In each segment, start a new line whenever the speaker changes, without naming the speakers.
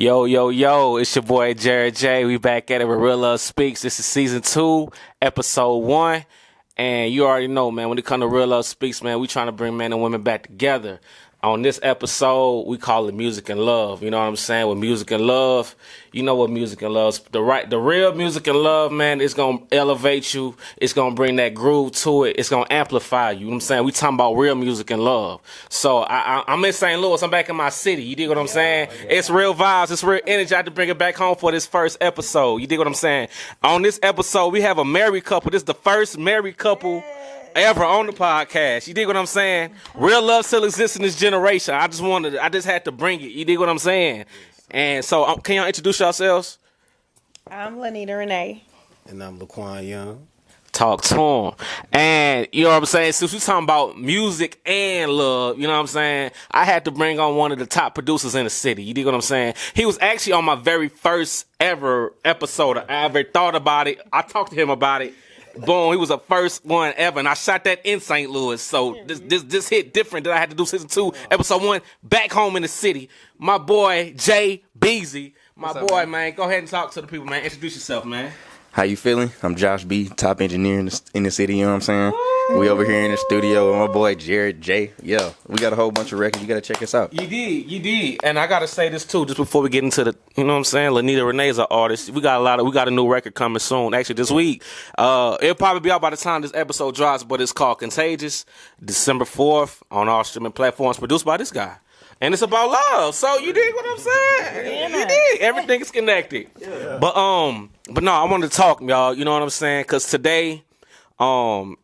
Yo, yo, yo, it's your boy Jared J. We back at it with Real Love Speaks. This is season 2, episode 1. And you already know, man, when it comes to Real Love Speaks, man, we trying to bring men and women back together. On this episode, we call it Music and Love. You know what I'm saying? With Music and Love, you know what Music and Love, the real Music and Love, man, it's going to elevate you. It's going to bring that groove to it. It's going to amplify you. You know what I'm saying? We talking about real music and love. So I'm in St. Louis. I'm back in my city. You dig what I'm saying? It's real vibes. It's real energy. I had to bring it back home for this first episode. You dig what I'm saying? On this episode, we have a married couple. This is the first married couple ever on the podcast. You dig what I'm saying? Real love still exists in this generation. I just had to bring it. You dig what I'm saying? And so, can y'all introduce yourselves?
I'm Lenita Renee.
And I'm Laquan Young.
Talk to him. And you know what I'm saying? Since we're talking about music and love, you know what I'm saying? I had to bring on one of the top producers in the city. You dig what I'm saying? He was actually on my very first ever episode. I ever thought about it. I talked to him about it. Boom, he was the first one ever, and I shot that in St. Louis. So this hit different that I had to do season 2, episode 1, back home in the city. My boy Jay Beezy, my
What's up,
boy, man. Go ahead and talk to the people, man. Introduce yourself, man.
How you feeling? I'm Josh B, top engineer in the city, you know what I'm saying? We over here in the studio with my boy Jared J. Yeah, we got a whole bunch of records. You got to check us out.
You did. And I got to say this, too, just before we get into the, you know what I'm saying? Lenita Renee is an artist. We got a new record coming soon, actually this week. It'll probably be out by the time this episode drops, but it's called Contagious, December 4th on all streaming platforms, produced by this guy. And it's about love. So you dig what I'm saying? You dig. Everything is connected. Yeah. But no, I wanted to talk, y'all. You know what I'm saying? Because today, I'm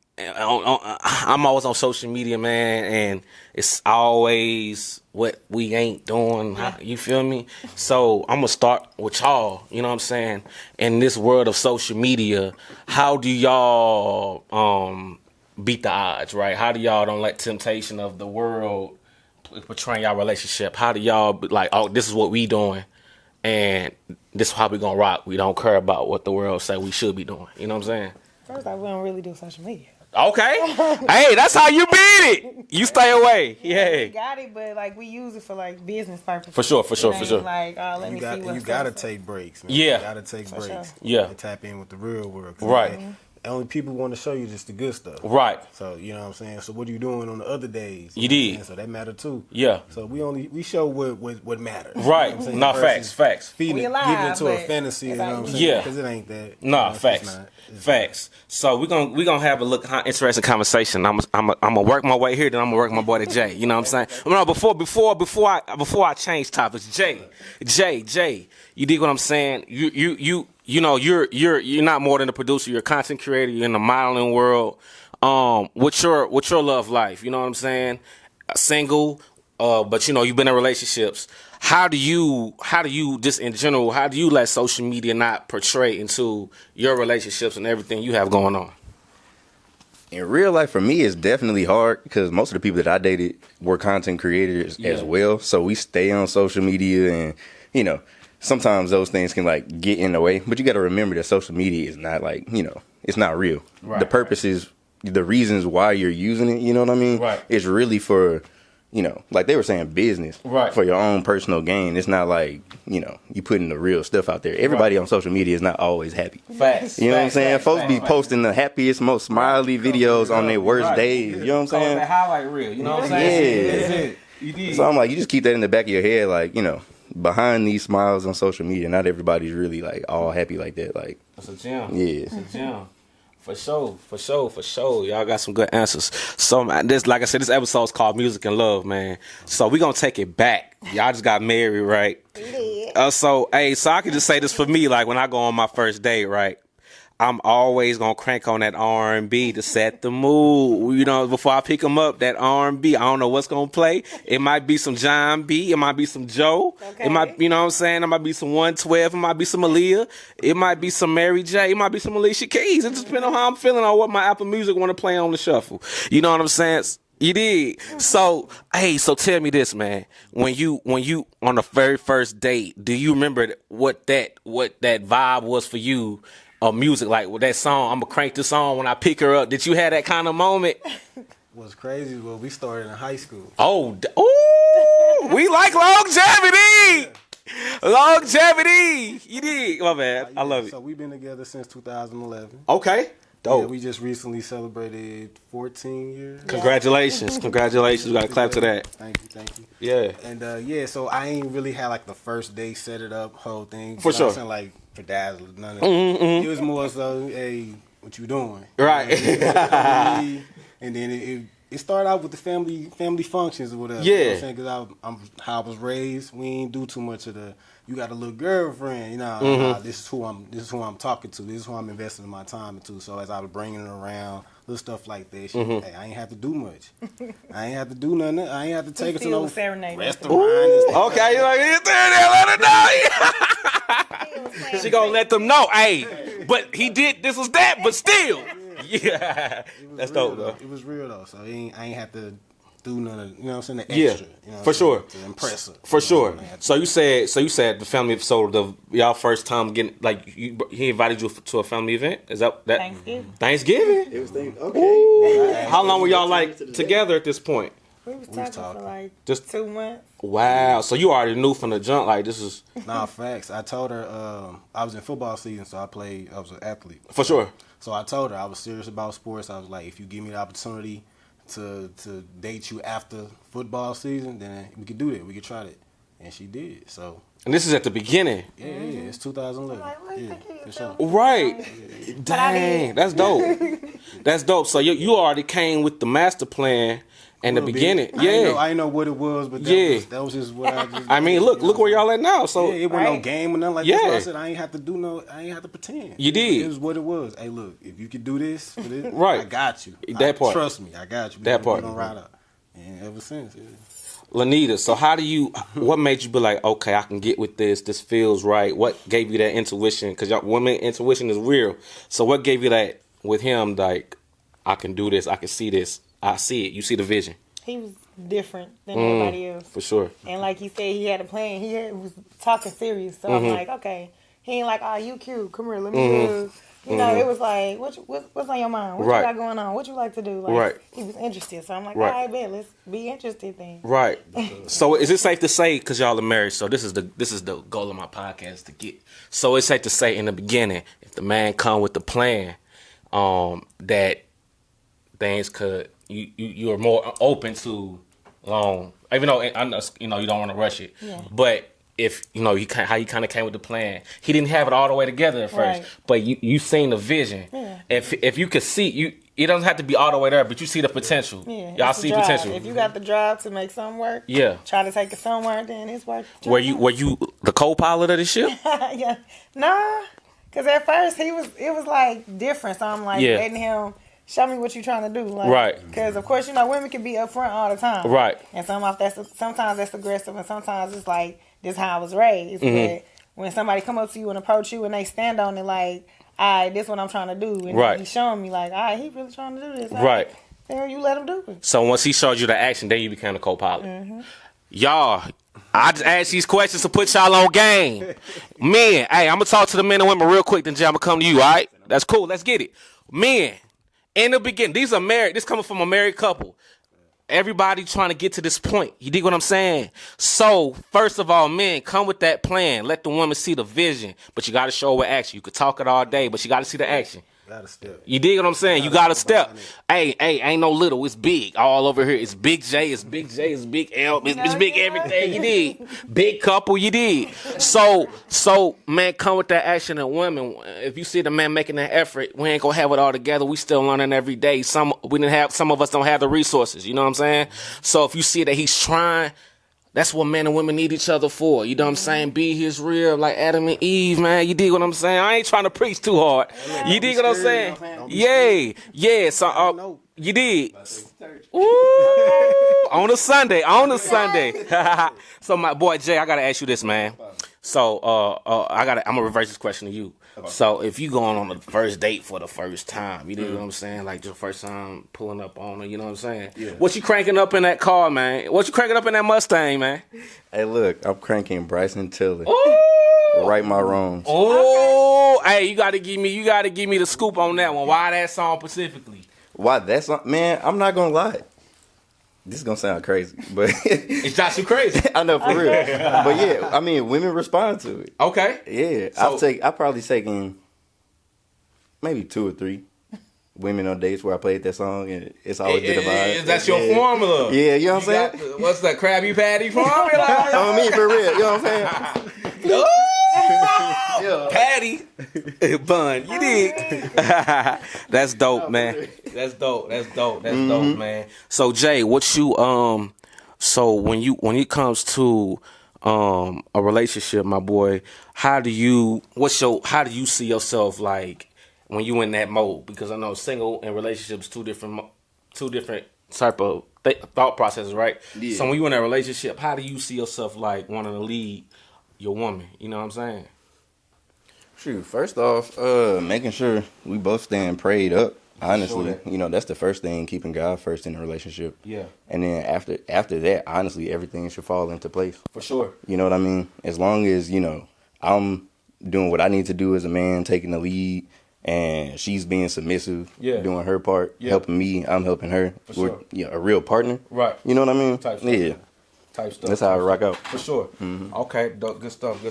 always on social media, man, and it's always what we ain't doing. You feel me? So I'm gonna start with y'all. You know what I'm saying? In this world of social media, how do y'all beat the odds? Right? How do y'all don't let temptation of the world portraying y'all relationship? How do y'all be like, oh, this is what we doing, and this is how we gonna rock? We don't care about what the world say we should be doing. You know what I'm saying?
First off, we don't really do social media.
Okay. Hey, that's how you beat it. You stay away. Yeah.
We got it, but like we use it for like business purposes.
For sure.
Like, let me see what's
You gotta take breaks, man.
Yeah.
You gotta take breaks.
Sure.
Yeah.
And tap in with the real world.
Right.
Only people want to show you just the good stuff.
Right.
So, you know what I'm saying? So what are you doing on the other days?
You did.
So that matter too.
Yeah.
So we show what matters.
Right.
You know what I'm saying?
No,
Versus
facts.
Feeding it,
We alive,
giving into a
but
fantasy, you know what I'm saying?
Yeah.
Because it ain't that.
No,
it's
facts.
not. It's
Facts. So we're gonna have a look interesting conversation. I'm gonna work my way here, then I'm gonna work my boy to Jay. You know what I'm saying? No, before I change topics, Jay, you dig what I'm saying? You know you're not more than a producer. You're a content creator. You're in the modeling world. What's your love life? You know what I'm saying? Single, but you know you've been in relationships. How do you just in general? How do you let social media not portray into your relationships and everything you have going on?
In real life, for me, it's definitely hard because most of the people that I dated were content creators as well. So we stay on social media, and you know, sometimes those things can like get in the way. But you got to remember that social media is not like, you know, it's not real.
Right.
The purpose is the reasons why you're using it. You know what I mean?
Right.
It's really for, you know, like they were saying, business.
Right.
For your own personal gain. It's not like, you know, you putting the real stuff out there. Everybody on social media is not always happy.
Facts.
You know what I'm saying? Folks be
facts.
posting the happiest, most smiley videos on their worst days. You know what I'm
Call it
saying?
that highlight reel. You know what I'm saying?
Yeah.
That's it. You did.
So I'm like, you just keep that in the back of your head, like, you know, behind these smiles on social media, not everybody's really like all happy like that. Like,
That's a gem.
yeah.
It's a gem. For sure. Y'all got some good answers. So, this, like I said, this episode is called Music and Love, man. So we gonna take it back. Y'all just got married, right? So I can just say this for me, like when I go on my first date, right? I'm always gonna crank on that R&B to set the mood. You know, before I pick them up, that R&B. I don't know what's gonna play. It might be some John B. It might be some Joe.
Okay.
It might, you know what I'm saying? It might be some 112. It might be some Aaliyah. It might be some Mary J. It might be some Alicia Keys. It just depends on how I'm feeling or what my Apple Music want to play on the shuffle. You know what I'm saying? You did. So tell me this, man. When you on the very first date, do you remember what that vibe was for you? Or music, like with that song, I'm gonna crank this song when I pick her up. Did you have that kind of moment?
What's crazy is we started in high school.
Oh, we like longevity. Longevity. You did. My bad. I love it.
So we've been together since 2011.
Okay. Dope.
Yeah, we just recently celebrated 14 years.
Congratulations. Congratulations. We got to clap to that.
Thank you.
Yeah.
And so I ain't really had like the first day set it up whole thing.
For sure.
I'm saying like for dazzle, none of it. It was more so, hey, what you doing?
Right.
And then it started out with the family functions or whatever.
Yeah.
You know what I'm saying? Because I'm how I was raised. We ain't do too much of the. You got a little girlfriend, you know. This is who I'm talking to. This is who I'm investing my time into. So as I was bringing her around, little stuff like that, hey, I ain't have to do much. I ain't have to do nothing. I ain't have to take her to no restaurant. And stuff.
Okay, you like you there? Let her know. She gonna let them know. Hey, but he did. This was that. But still, yeah, that's dope though.
It was real though. So I ain't have to do none of, you know what I'm saying, the
Yeah,
extra. You know
for sure.
To impress her.
For sure.
You know,
So you said the family episode of y'all first time getting like he invited you to a family event. Is that Thanksgiving?
It was okay.
How long were y'all like together at this point?
We was talking for like
Just
2 months.
Wow. So you already knew from the jump like this is
Nah, facts. I told her I was in football season, so I was an athlete.
for sure.
So I told her I was serious about sports. I was like, if you give me the opportunity to date you after football season, then we could do that. We could try that. And she did. So
And this is at the beginning.
yeah, it's 2011.
Like, what you
Yeah,
think
for
of
sure.
Right. Dang. That's dope. That's dope. So you already came with the master plan in the
Little bit.
beginning.
I didn't
Yeah.
know what it was, but
Yeah.
that was just what I just.
I mean, look where y'all at now. So
Yeah, it wasn't no
Right.
game or nothing like
Yeah.
that. So I said I ain't have to do I ain't have to pretend.
You did.
It was what it was. Hey, look, if you could do this, for this
Right.
I got you.
That part.
Trust me, I got you.
That part.
We gonna ride up. And ever since, yeah.
Lenita, so what made you be like, okay, I can get with this feels right? What gave you that intuition? Because women intuition is real. So what gave you that with him, like, I can do this, I can see this, I see it, you see the vision?
He was different than everybody else.
For sure.
And like he said, he had a plan. Was talking serious. So I'm like, okay. He ain't like, oh, you cute. Come here, let me hug. You know, it was like, what's on your mind? What
Right.
you got going on? What you like to do? Like,
Right.
He was interested. So I'm like,
Right.
all right, bet, let's be interested then.
Right. So is it safe to say, because y'all are married, so this is the goal of my podcast to get. So it's safe to say in the beginning, if the man come with the plan, that things could you are more open to even though I know, you don't want to rush it,
Yeah.
but if how you kind of came with the plan, he didn't have it all the way together at first,
Right.
but you seen the vision.
Yeah.
If you could see it doesn't have to be all the way there, but you see the potential.
Yeah,
Y'all
it's the
see
drive.
potential.
If you got the drive to make something work,
Yeah.
try to take it somewhere, then it's work.
Were you the co-pilot of the ship?
Yeah, nah, because at first it was like different. So I'm like
Yeah.
letting him show me what you're trying to do, like,
Right.
Because of course women can be upfront all the time,
Right.
And sometimes that's aggressive, and sometimes it's like this is how I was raised.
Mm-hmm.
But when somebody come up to you and approach you and they stand on it, like, all right, this is what I'm trying to do, and
Right.
he's showing me like, all right, he really trying to do this, all
Right.
Then you let him do it.
So once he showed you the action, then you became the co-pilot.
Mm-hmm.
Y'all, I just asked these questions to put y'all on game. Men, hey, I'm gonna talk to the men and women real quick, then Jay, I'm gonna come to you, all right? That's cool, let's get it. Men, in the beginning, these are married, this coming from a married couple. Everybody trying to get to this point. You dig what I'm saying? So, first of all, men, come with that plan. Let the woman see the vision. But you got to show her with action. You could talk it all day, but you got to see the action.
Gotta step.
You dig what I'm saying? You got to step. Hey, ain't no little. It's big. All over here. It's big J. It's big J. It's big L. It's big everything. You dig? Big couple. You dig? So, man, come with that action. And women, if you see the man making that effort, we ain't gonna have it all together. We still learning every day. Some of us don't have the resources. You know what I'm saying? So if you see that he's trying, that's what men and women need each other for. You know what I'm saying? Be his real, like Adam and Eve, man. You dig what I'm saying? I ain't trying to preach too hard. You dig what I'm saying? Yeah. So you did. Ooh, on a Sunday. So my boy Jay, I gotta ask you this, man. So I'm gonna reverse this question to you. So if you going on the first date for the first time, you know what I'm saying? Like your first time pulling up on her, you know what I'm saying?
Yeah.
What you cranking up in that car, man? What you cranking up in that Mustang, man?
Hey, look, I'm cranking Bryson Tiller.
Ooh.
Right my wrongs.
Oh, hey, you gotta give me the scoop on that one. Why that song specifically?
Why that song? Man, I'm not gonna lie. This is gonna sound crazy, but
It's just you crazy.
I know for real. But yeah, I mean, women respond to it.
Okay.
Yeah,
So-
I've probably taken maybe 2 or 3 women on dates where I played that song, and it's always been a vibe.
That's your formula.
Yeah, you know what I'm saying?
Got what's the Krabby Patty formula?
I mean, for real, you know what I'm saying?
Patty bun. You dig? That's dope, man. That's dope. That's dope, man. So Jay, what you so when it comes to a relationship, my boy, how do you see yourself like when you in that mode? Because I know single and relationships two different type of thought processes, right?
Yeah.
So when you in that relationship, how do you see yourself like wanting to lead your woman? You know what I'm saying?
Shoot, first off, making sure we both staying prayed up. Honestly,
Sure.
you know, that's the first thing, keeping God first in a relationship.
Yeah.
And then after that, honestly, everything should fall into place.
For sure.
You know what I mean? As long as, you know, I'm doing what I need to do as a man, taking the lead, and she's being submissive,
Yeah.
doing her part,
Yeah.
helping me, I'm helping her.
For
We're
sure.
a real partner.
Right.
You know what I mean?
Type stuff.
Yeah.
Type stuff.
That's how I rock out.
For sure. Okay, dope, good stuff.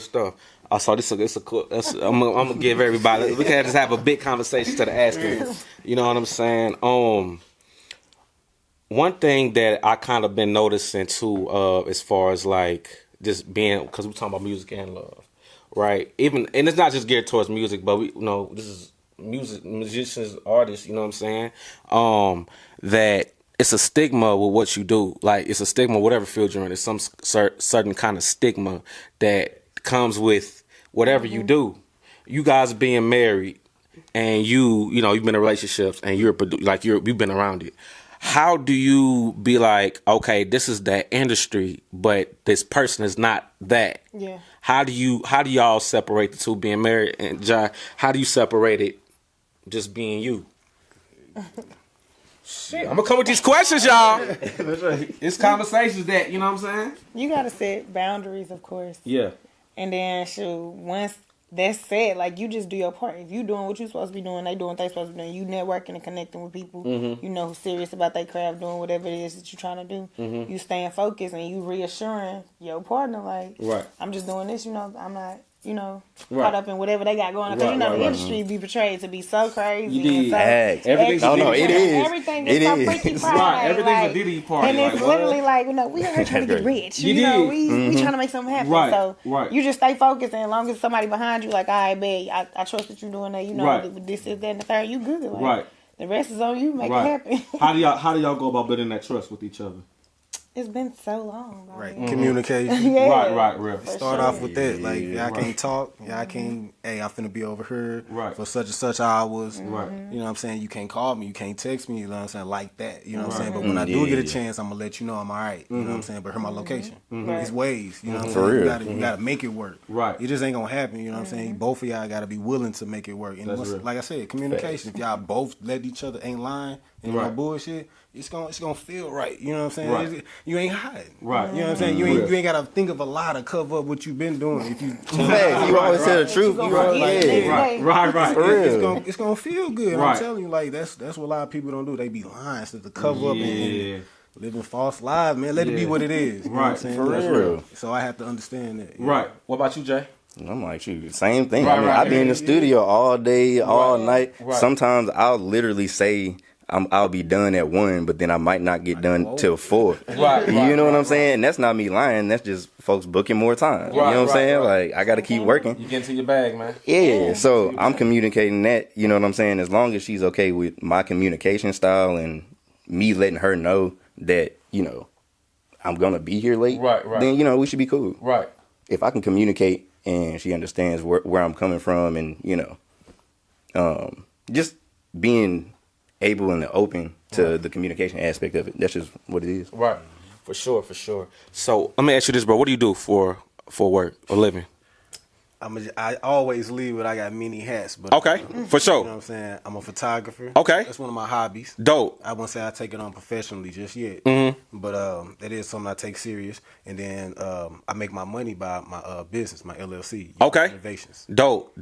I saw this a cool. I'm gonna give everybody. We can just have a big conversation to the asking. You know what I'm saying? One thing that I kind of been noticing too, as far as like just being, because we're talking about music and love, right? Even, and it's not just geared towards music, but we, you know, this is musicians, artists. You know what I'm saying? That it's a stigma with what you do. Like it's a stigma, whatever field you're in. It's some certain kind of stigma that comes with whatever you do. You guys being married, and you've been in relationships, and you've been around it. How do you be like, okay, this is that industry, but this person is not that?
Yeah.
How do y'all separate the two, being married? And Jai, how do you separate it just being you? Shit, I'm gonna come with these questions, y'all. It's conversations that, you know what I'm saying?
You gotta set boundaries, of course.
Yeah.
And then, once that's said, like, you just do your part. If you doing what you supposed to be doing, they doing what they supposed to be doing. You networking and connecting with people. You know who's serious about their craft, doing whatever it is that you're trying to do. You staying focused and you reassuring your partner, like,
Right.
I'm just doing this, I'm not,
Right.
caught up in whatever they got going on. Because,
Right,
the
right.
industry be portrayed to be so crazy.
You did.
And so
Facts.
Everything's
Oh, no, it is.
Everything
It
is so
is.
freaky
Right,
Friday.
everything's a
like,
Diddy party,
And it's
like,
literally like, we are trying to get rich.
You
You know,
did.
we trying to make something happen.
Right,
So
right.
you just stay focused, and as long as somebody behind you, like, all right, babe, I trust that you're doing that.
Right.
This is that and the third. You good? Like,
Right.
The rest is on you. Make it happen.
How do y'all go about building that trust with each other?
It's been so long. I
Right.
mean,
Communication.
Yeah.
Right, real.
Start off with that. Like, y'all
Right.
can't talk. Y'all can't, hey, I'm finna be over here
Right.
for such and such hours.
Right.
You know what I'm saying? You can't call me. You can't text me. You know what I'm saying? Like that. You know what I'm
Right.
saying? But when I do
Yeah,
get a
yeah.
chance, I'm going to let you know I'm all right. You know what I'm saying? But here's my location.
Right.
It's ways. You know what I'm
For
saying?
real.
You gotta make it work.
Right.
It just ain't going to happen. You know what I'm saying? Both of y'all got to be willing to make it work. And
That's
once,
real.
like I said, communication. If y'all both let each other ain't lying and no
Right.
bullshit, it's gonna feel right. You know what I'm saying?
Right.
You ain't hiding.
Right.
You know what I'm saying? You ain't gotta think of a lie to cover up what you've been doing. If you
Facts. You always tell the truth. You always
Yeah.
yeah.
Right.
For real.
it's gonna feel good.
Right.
I'm telling you, like that's what a lot of people don't do. They be lying so to cover up
Yeah.
and living false lives, man. Let it be
Yeah.
what it is. You know what
Right.
I'm saying?
For
That's
real.
So I have to understand that.
Right. What about you, Jay?
I'm like, shoot, same thing.
Right,
I mean,
right.
I be in the studio all day, all night.
Right.
Sometimes I'll literally say I'll be done at 1, but then I might not get done till 4.
Right,
You know what I'm
right.
saying? And that's not me lying. That's just folks booking more time. You
Right,
know what I'm
right,
saying?
right.
Like, I got to keep working.
You get into your bag, man.
Yeah, so I'm communicating that, you know what I'm saying? As long as she's okay with my communication style and me letting her know that, I'm going to be here late,
Right.
then, we should be cool.
Right.
If I can communicate and she understands where I'm coming from and, just being able and open to the communication aspect of it. That's just what it is.
Right. For sure. So let me ask you this, bro. What do you do for work or living?
I always leave it. I got many hats, but
Okay, for sure.
You know what I'm saying? I'm a photographer.
Okay.
That's one of my hobbies.
Dope.
I won't say I take it on professionally just yet, but that is something I take serious. And then I make my money by my business, my LLC.
Okay.
Innovations.
Dope.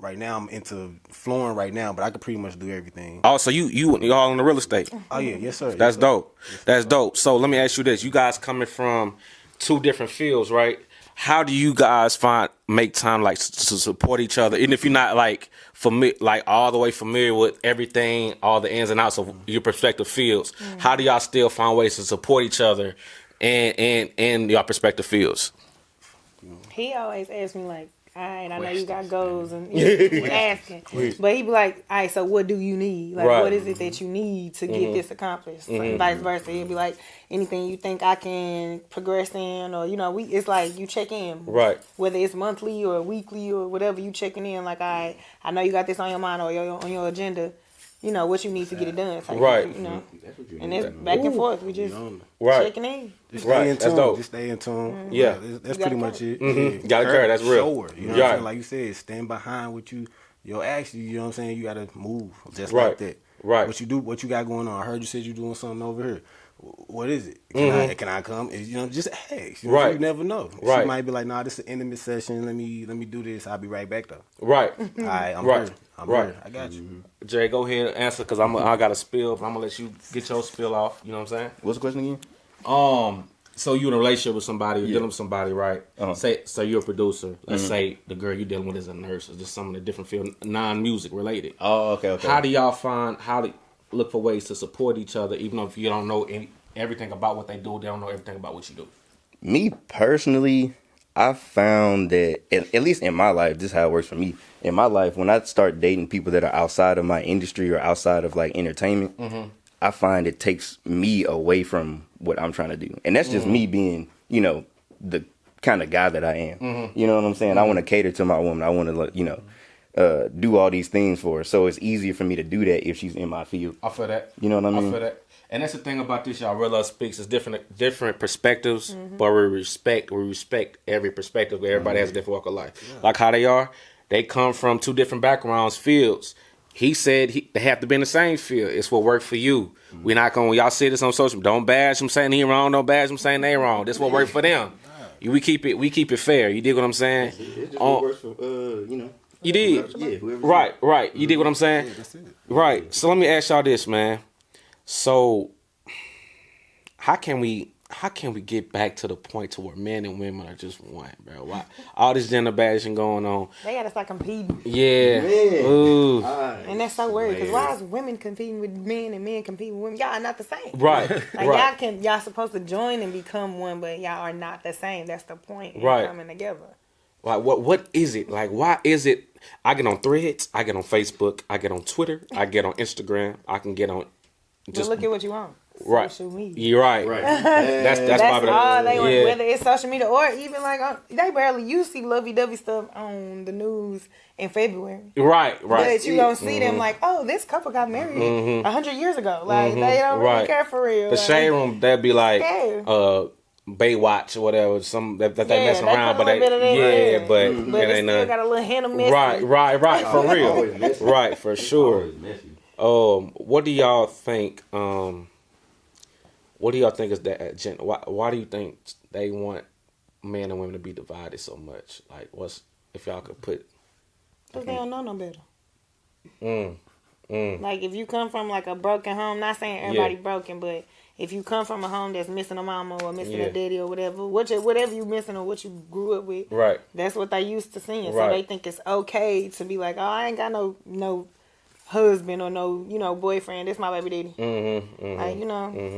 Right now I'm into flooring right now, but I could pretty much do everything.
Oh, so you all in the real estate.
Oh yeah, yes sir.
That's
yes, sir.
dope. That's dope. So let me ask you this: you guys coming from two different fields, right? How do you guys make time like to support each other, even if you're not like like all the way familiar with everything, all the ins and outs of your respective fields? How do y'all still find ways to support each other and your respective fields?
He always asks me like, all right, I know you got goals and he's asking. But he be like, all right, so what do you need? Like,
Right.
what is it that you need to get this accomplished? And vice versa. He'll be like, anything you think I can progress in, or, it's like you check in.
Right.
Whether it's monthly or weekly or whatever, you checking in like, all right, I know you got this on your mind or on your agenda. What you need to get it done. Type
Right.
And it's back and forth. We just checking in.
Just
Right,
stay in
that's
tune.
dope.
Just stay in tune.
Yeah.
That's
You
pretty
gotta
much it.
Mhm. Gotta carry, that's real.
Show her, you know what
Right.
I'm saying? Like you said, stand behind what your action. You know what I'm saying? You gotta move just
Right.
like that.
Right.
What you got going on? I heard you said you doing something over here. What is it? Can I come? Just ask.
Right.
You never know.
Right.
She might be like, nah, this is an intimate session. Let me do this. I'll be right back though.
Right.
All right, I'm
Right.
here. I'm
Right.
here. I got you.
Jay, go ahead and answer because I got a spill, but I'm gonna let you get your spill off. You know what I'm saying?
What's the question again?
So you in a relationship with somebody, you're dealing with somebody, right?
Uh-huh.
Say you're a producer. Let's say the girl you're dealing with is a nurse, or just some of the different field, non-music related.
Oh, okay.
How do y'all look for ways to support each other, even if you don't know everything about what they do, they don't know everything about what you do?
Me personally, I found that, at least in my life, this is how it works for me. In my life, when I start dating people that are outside of my industry or outside of like entertainment, I find it takes me away from what I'm trying to do. And that's just me being, the kind of guy that I am. You know what I'm saying? I want to cater to my woman. I want to, do all these things for her. So it's easier for me to do that if she's in my field.
I feel that.
You know what I mean?
I feel that. And that's the thing about this, y'all. Real Love Speaks is different perspectives, but we respect every perspective. Everybody has a different walk of life. Yeah. Like how they are, they come from two different backgrounds, fields. He said they have to be in the same field. It's what worked for you. We're not going, y'all see this on social, don't bash them saying he wrong, don't bash them saying they wrong. This what worked for them. We keep it fair. You dig what I'm saying?
It's just what works for,
You did.
Yeah, whoever.
Right. You dig what I'm saying?
Yeah, that's it.
Right. So let me ask y'all this, man. So how can we get back to the point to where men and women are just one, bro? Why all this gender bashing going on?
They gotta start competing.
Yeah.
Man.
Ooh.
And that's so weird, because why is women competing with men and men competing with women? Y'all are not the same.
Right.
Like
right.
y'all supposed to join and become one, but y'all are not the same. That's the point in
Right.
coming together.
Like what is it? Like why is it? I get on Threads, I get on Facebook, I get on Twitter, I get on Instagram, I can get on.
Just look at what you want.
Right.
Social media.
You're right.
Right.
That's
That's
probably
all they want,
yeah.
whether it's social media or even like they barely you see lovey-dovey stuff on the news in February.
Right.
But you don't see them like, oh, this couple got married 100 years ago. Like they don't really care for real.
The
like,
shade room, that'd be like
scared.
Baywatch or whatever. Some that they mess
they
around,
put
but
a little bit of that
yeah,
in.
but
But
it
it
ain't
still
nothing.
got a little hint of messy.
Right, for
Always
real.
messy.
Right, for sure.
Always messy.
What do y'all think? What do y'all think is that agenda? Why do you think they want men and women to be divided so much? Like, if y'all could put?
Because they don't know no better.
Mm.
Like, if you come from, like, a broken home, not saying everybody broken, but if you come from a home that's missing a mama or missing a daddy or whatever, whatever you missing or what you grew up with,
Right.
that's what they used to seeing.
Right.
So they think it's okay to be like, oh, I ain't got no husband or no, boyfriend. This my baby daddy.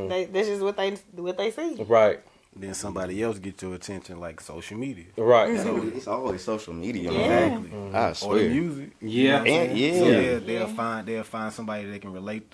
Like, this is what they see.
Right.
Then somebody else get your attention, like social media.
Right.
So it's always social media,
Yeah.
man.
Exactly.
I
Or the
swear.
music.
Yeah.
You know what I'm
And-
saying?
yeah.
So they'll find somebody they can relate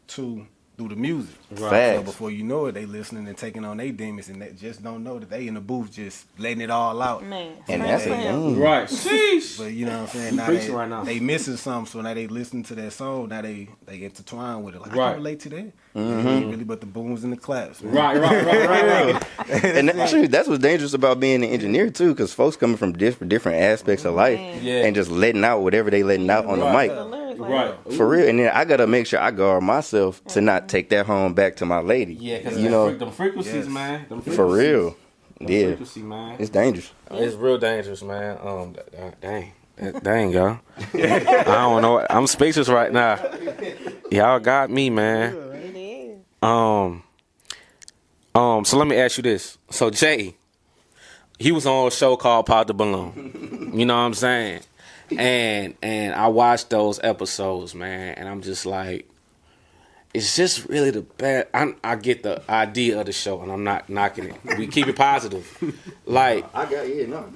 to through the music.
Facts.
So before you know it, they listening and taking on their demons, and they just don't know that they in the booth just letting it all out.
Man,
And that's a game.
Right. Sheesh.
But you know what I'm saying? Now
preaching right now.
they missing something, so now they listen to that song. Now they intertwine with it. Like, I
Right.
can relate to that. Ain't really, but the booms and the claps. Man.
Right.
And actually, that's what's dangerous about being an engineer too, because folks coming from different aspects of life
Yeah.
and just letting out whatever they letting out on the mic.
the lyrics like
Right.
For real, and then I gotta make sure I guard myself to not take that home back to my lady.
Yeah, because
you know,
them frequencies,
Yes.
man. Them
for
frequencies.
real.
Them
Yeah,
frequency, man.
it's dangerous.
It's real dangerous, man. Dang, y'all. I don't know. I'm speechless right now. Y'all got me, man.
it is.
So let me ask you this. So Jay, he was on a show called Pop the Balloon. You know what I'm saying? And I watched those episodes, man, and I'm just like, it's just really the best. I get the idea of the show, and I'm not knocking it. We keep it positive. Like,
I got no.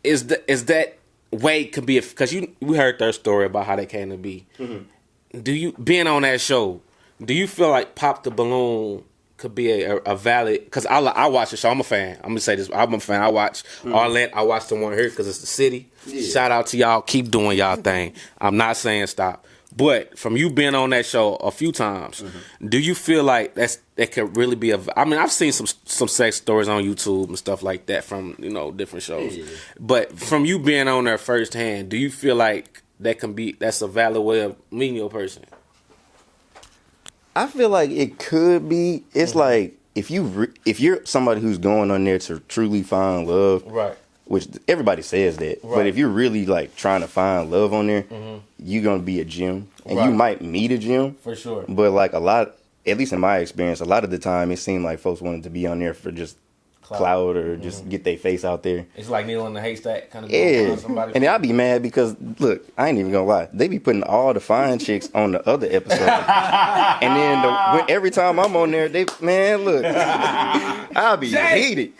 is that way could be, because we heard their story about how they came to be.
Mm-hmm.
Do you, being on that show, do you feel like Pop the Balloon could be a valid? Because I watch the show. I'm a fan. I'm gonna say this. I'm a fan. I watch Arlette. I watch the one here because it's the city.
Yeah.
Shout out to y'all. Keep doing y'all thing. I'm not saying stop. But from you being on that show a few times, do you feel like that could really be I mean, I've seen some sex stories on YouTube and stuff like that from, different shows.
Yeah.
But from you being on there firsthand, do you feel like that's a valid way of meeting your person?
I feel like it could be. It's like if you're somebody who's going on there to truly find love,
Right.
which everybody says that,
Right.
but if you're really like trying to find love on there, you're gonna be a gym, and
Right.
you might meet a gym,
For sure.
but like a lot, at least in my experience, a lot of the time it seemed like folks wanted to be on there for just clout or just get their face out there.
It's like needle in the haystack kind of
Yeah,
somebody.
and then I'd be mad because look, I ain't even gonna lie, they be putting all the fine chicks on the other episode, and then every time I'm on there, look, I'll be heated.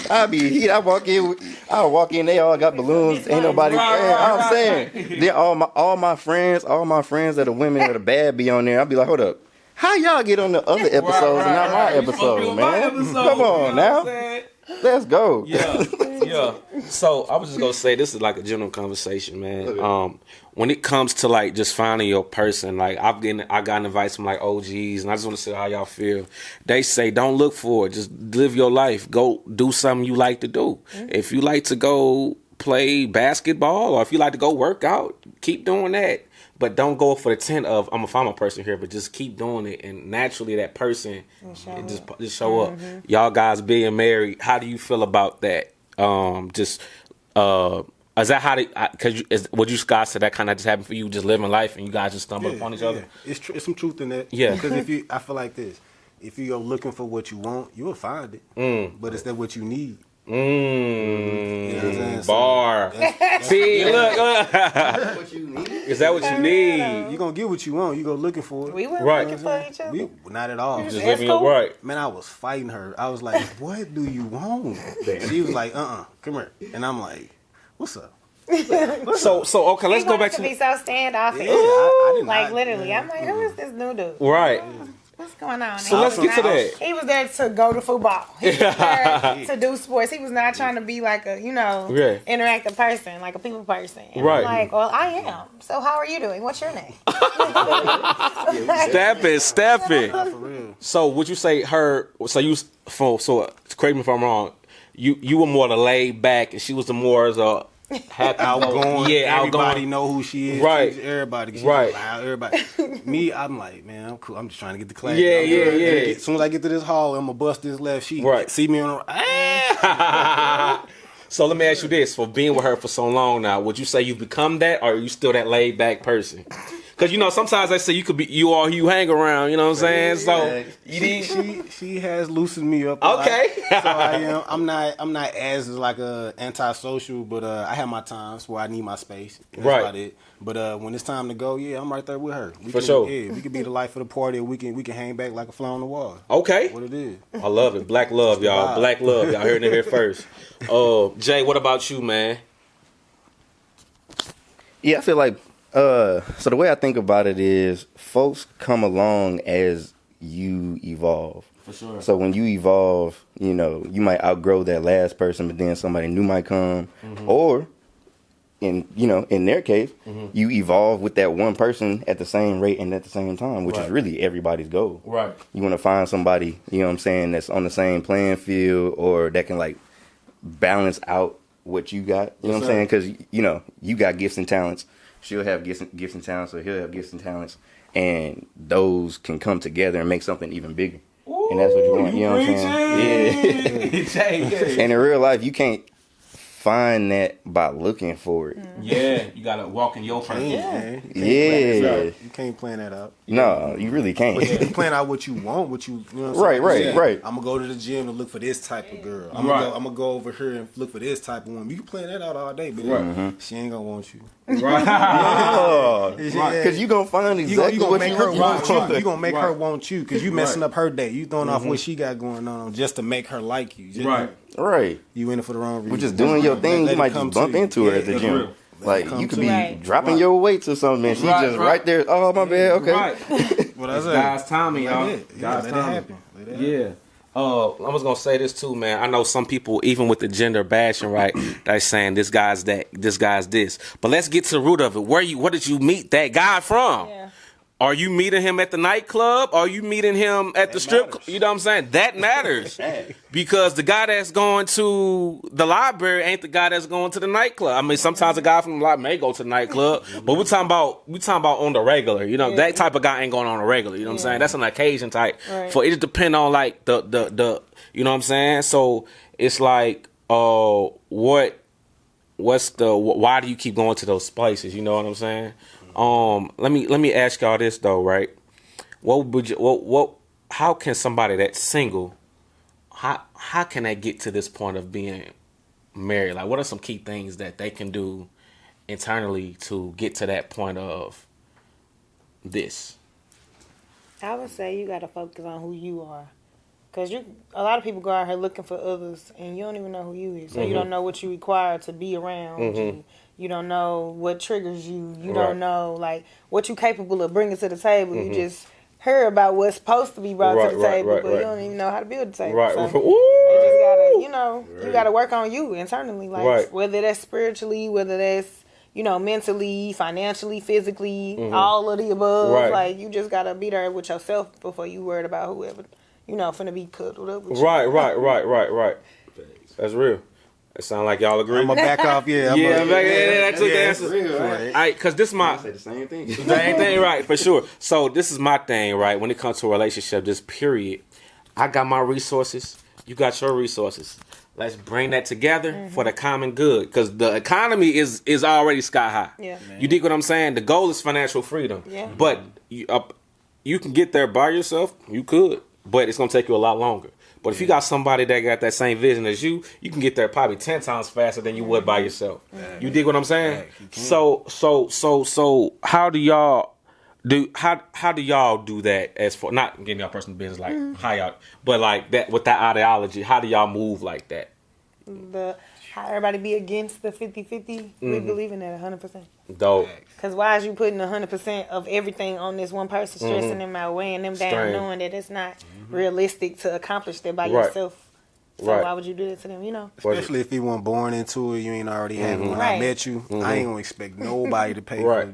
I walk in, they all got balloons, ain't nobody. I'm saying, then all my friends that are women that are bad be on there. I'll be like, hold up. How y'all get on the other episodes and not my episode, man? Come on now. Let's go.
Yeah. So I was just gonna say, this is like a general conversation, man. When it comes to like just finding your person, like I got advice from like OGs, and I just want to see how y'all feel. They say don't look for it, just live your life. Go do something you like to do. If you like to go play basketball, or if you like to go work out, keep doing that. But don't go for the tent of I'm gonna find my person here, but just keep doing it, and naturally that person just show up. Y'all guys being married, how do you feel about that? Is that how would you guys say that kind of just happened for you, just living life and you guys just stumble upon each other?
It's some truth in that.
Yeah.
Because I feel like this. If you go looking for what you want, you will find it. But it's that what you need. You know what I'm saying?
Bar. See, look.
What you need?
Is that what you need?
You're going to get what you want. You go looking for it.
We weren't
Right.
looking for each other.
Not at all.
Just
That's
living your
cool.
right.
Man, I was fighting her. I was like, what do you want? She was like, come here. And I'm like, what's up?
So okay, let's
He
go back
wanted
to
be so standoffish.
Yeah, I did
Like
not-
literally, I'm like, who is this new dude?
right.
What's going on?
So let's get to that.
He was there to go to football. He was there to do sports. He was not trying to be like a,
Yeah.
interactive person, like a people person. And
Right.
I'm like, well, I am. So how are you doing? What's your name?
Step it.
For real.
So would you say correct me if I'm wrong, you were more the laid back and she was the more the happy
Outgoing.
Yeah,
Everybody
outgoing.
know who she is.
Right.
She's everybody. She's
Right.
loud, everybody. Me, I'm like, man, I'm cool. I'm just trying to get the class.
Yeah,
I'm
yeah,
good.
yeah.
As soon as I get to this hall, I'm gonna bust this left sheet.
Right.
See me on the.
So let me ask you this: for being with her for so long now, would you say you've become that, or are you still that laid back person? Because sometimes I say you could be you hang around. You know what I'm saying? So you need.
She has loosened me up. A
Okay.
lot. So I am. I'm not as like a antisocial, but I have my times where I need my space. That's
Right.
about it. But when it's time to go, yeah, I'm right there with her.
For sure.
Yeah, we can be the life of the party. Or we can hang back like a fly on the wall.
Okay.
What it is.
I love it. Black love, y'all.
vibe.
Black love. Y'all heard it here first. Jay, what about you, man?
Yeah, I feel like So the way I think about it is folks come along as you evolve.
For sure.
So when you evolve, you know, you might outgrow that last person, but then somebody new might come. Or in their case, you evolve with that one person at the same rate and at the same time, which is really everybody's goal.
Right.
You want to find somebody, you know what I'm saying, that's on the same playing field or that can like balance out what you got. You know what I'm saying? Because, you know, you got gifts and talents. She'll have gifts and talents, or he'll have gifts and talents. And those can come together and make something even bigger. Ooh, and that's what you want. You know what I'm saying? Yeah. And in real life, you can't find that by looking for it.
Yeah, you gotta walk in your purpose.
You can't plan that out.
No, you really can't.
But you can plan out what you want, what you know what I'm
Right,
saying?
right.
I'm gonna go to the gym to look for this type of girl. I'm gonna go over here and look for this type of woman. You can plan that out all day, but she ain't gonna want you.
Right. Because you gonna find exactly
you gonna
what
make
you
her want
want.
you. You gonna make her want you because you messing up her day. You throwing off what she got going on just to make her like you.
Right.
You in it for the wrong reason.
We're just doing your thing. You might just bump into her at the gym. Like, you could be dropping your weights or something, and she's just right there. Oh, my bad. Okay.
Right.
Well, that's
God's timing, y'all.
God's timing.
Yeah. I was gonna say this too, man. I know some people, even with the gender bashing, right, they're saying this guy's that, this guy's this. But let's get to the root of it. Where did you meet that guy from?
Yeah.
Are you meeting him at the nightclub? Are you meeting him at the strip club? You know what I'm saying? That matters. Because the guy that's going to the library ain't the guy that's going to the nightclub. I mean, sometimes a guy from the library may go to the nightclub, but we're talking about on the regular. You know, that type of guy ain't going on the regular. You know what I'm saying? That's an occasion type.
Right.
For it to depend on like the you know what I'm saying? So it's like why do you keep going to those places? You know what I'm saying? Let me ask y'all this though, right? How can somebody that's single, how can they get to this point of being married? Like, what are some key things that they can do internally to get to that point of this?
I would say you got to focus on who you are. Because a lot of people go out here looking for others, and you don't even know who you is. So you don't know what you require to be around you. You don't know what triggers you. You don't know, like, what you're capable of bringing to the table. You just hear about what's supposed to be brought to the table, but you don't even know how to build the table.
Right.
So you just gotta, you gotta work on you internally. Like, whether that's spiritually, whether that's, mentally, financially, physically, all of the above.
Right.
Like, you just gotta be there with yourself before you worried about whoever, finna be cuddled up with you.
Right. That's real. It sound like y'all agree.
I'm gonna back off.
I took the answer. Right, because this is my
Say the same thing.
same thing, right? For sure. So this is my thing, right? When it comes to a relationship, this period, I got my resources. You got your resources. Let's bring that together for the common good, because the economy is already sky high.
Yeah.
You dig what I'm saying? The goal is financial freedom.
Yeah.
But you can get there by yourself. You could, but it's gonna take you a lot longer. But if you got somebody that got that same vision as you can get there probably 10 times faster than you would by yourself. You dig what I'm saying? So how do y'all do that, as for not getting y'all personal business, like how y'all, but like that with that ideology, how do y'all move like that?
How everybody be against the 50-50, we believe in that 100%.
Dope.
Because why is you putting 100% of everything on this one person, stressing them out, weighing them down, knowing that it's not realistic to accomplish that by yourself? So why would you do that to them,
Especially if you weren't born into it, you ain't already had it. When I met you, I ain't gonna expect nobody to pay for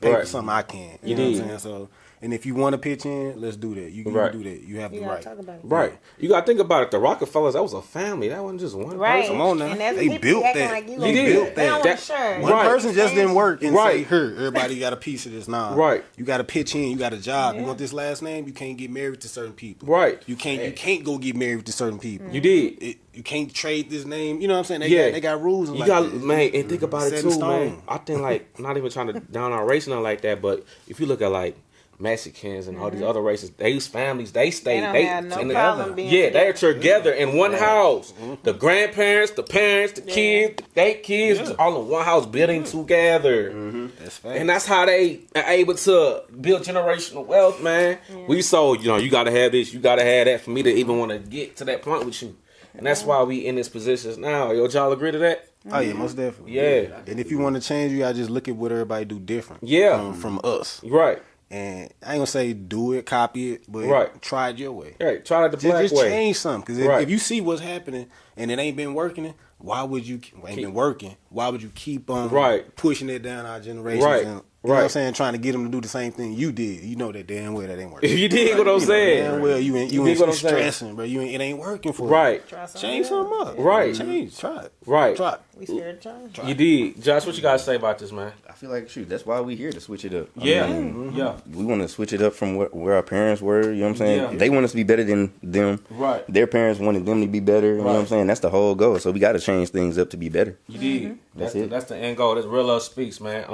pay for something I can't. You know what I'm saying? So, and if you want to pitch in, let's do that. You can do that. You have the right.
Talk about it.
Right. You gotta think about it. The Rockefellers, that was a family. That wasn't just one person.
Come on now.
And that's
They
people
built
acting
that.
like you
They
gonna-
built
They don't
that.
want to share.
One person just didn't work and say,
Right.
here, everybody got a piece of this. Nah.
Right.
You got to pitch in. You got a job. You want this last name? You can't get married to certain people.
Right.
You can't go get married to certain people.
You did.
You can't trade this name. You know what I'm saying? They got rules. And
You
like
got
that.
man, and think about it
Set in
too, man.
stone.
I think like not even trying to down our race and like that, but if you look at like Mexicans and all these other races, these families they stay
They don't have no problem being
they're together in one house. The grandparents, the parents, the kids, they kids all in one house building together.
That's fact.
And that's how they are able to build generational wealth, man. We you gotta have this, you gotta have that for me to even want to get to that point with you. And that's why we in this position now. Y'all agree to that?
Oh yeah, most definitely.
Yeah.
And if you want to change, you gotta just look at what everybody do different.
Yeah.
From us.
Right.
And I ain't gonna say do it, copy it, but
Right.
try it your way.
Right. Try it the black
Just
way.
change something. Because
Right.
if you see what's happening and it ain't been working, why would you been working? Why would you keep on
Right.
pushing it down our generations?
Right.
And, you know what I'm saying? Trying to get them to do the same thing you did. You know that damn well that ain't working.
You dig what I'm saying?
Damn well you
dig
ain't
what I'm saying?
stressing, bro. It ain't working for you.
Right.
Change something up.
Right.
Change. Try it.
Right.
Try it.
We scared to change.
You did. Josh, what you got to say about this, man?
I feel like, shoot, that's why we here to switch it up. I
Yeah.
mean,
Yeah.
we want to switch it up from where our parents were. You know what I'm saying?
Yeah.
They want us to be better than them.
Right.
Their parents wanted them to be better. You know what I'm
Right.
saying? That's the whole goal. So we got to change things up to be better.
You did.
That's it.
That's the end goal. That's real love speaks, man.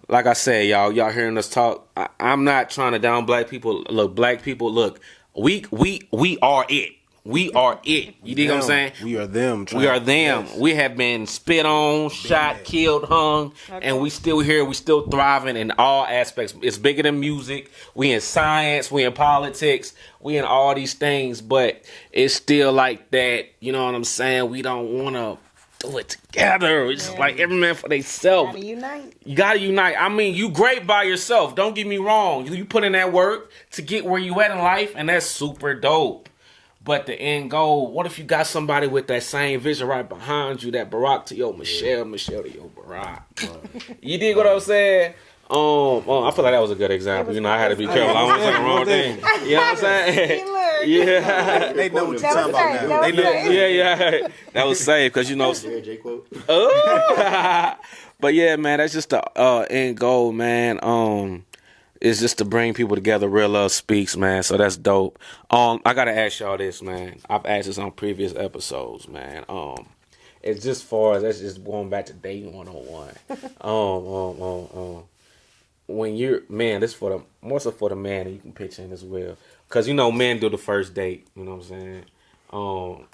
Like I said, y'all hearing us talk. I'm not trying to down black people. Look, black people. Look, we are it. We are it. You dig what I'm saying?
We are them.
We are them.
Yes.
We have been spit on, shot, killed, hung, and we still here. We still thriving in all aspects. It's bigger than music. We in science. We in politics. We in all these things, but it's still like that. You know what I'm saying? We don't want to do it together. It's just like every man for themselves.
Gotta unite.
You gotta unite. I mean, you great by yourself. Don't get me wrong. You put in that work to get where you at in life, and that's super dope. But the end goal, what if you got somebody with that same vision right behind you, that Barack to your Michelle, Michelle to your Barack. You dig what I'm saying? I feel like that was a good example. You know, I had to be careful. I wasn't saying the wrong thing. You know what I'm saying? Yeah.
They know what you're
That
talking
was
about
safe.
now.
That
They
was
know.
safe.
Yeah. That was safe because, you know.
J quote.
But yeah, man, that's just the end goal, man. Is just to bring people together. Real love speaks, man. So that's dope. I gotta ask y'all this, man. I've asked this on previous episodes, man. It's just far as that's just going back to dating 101. When you're man, this for the more so for the man, and you can pitch in as well, because you know men do the first date. You know what I'm saying? Or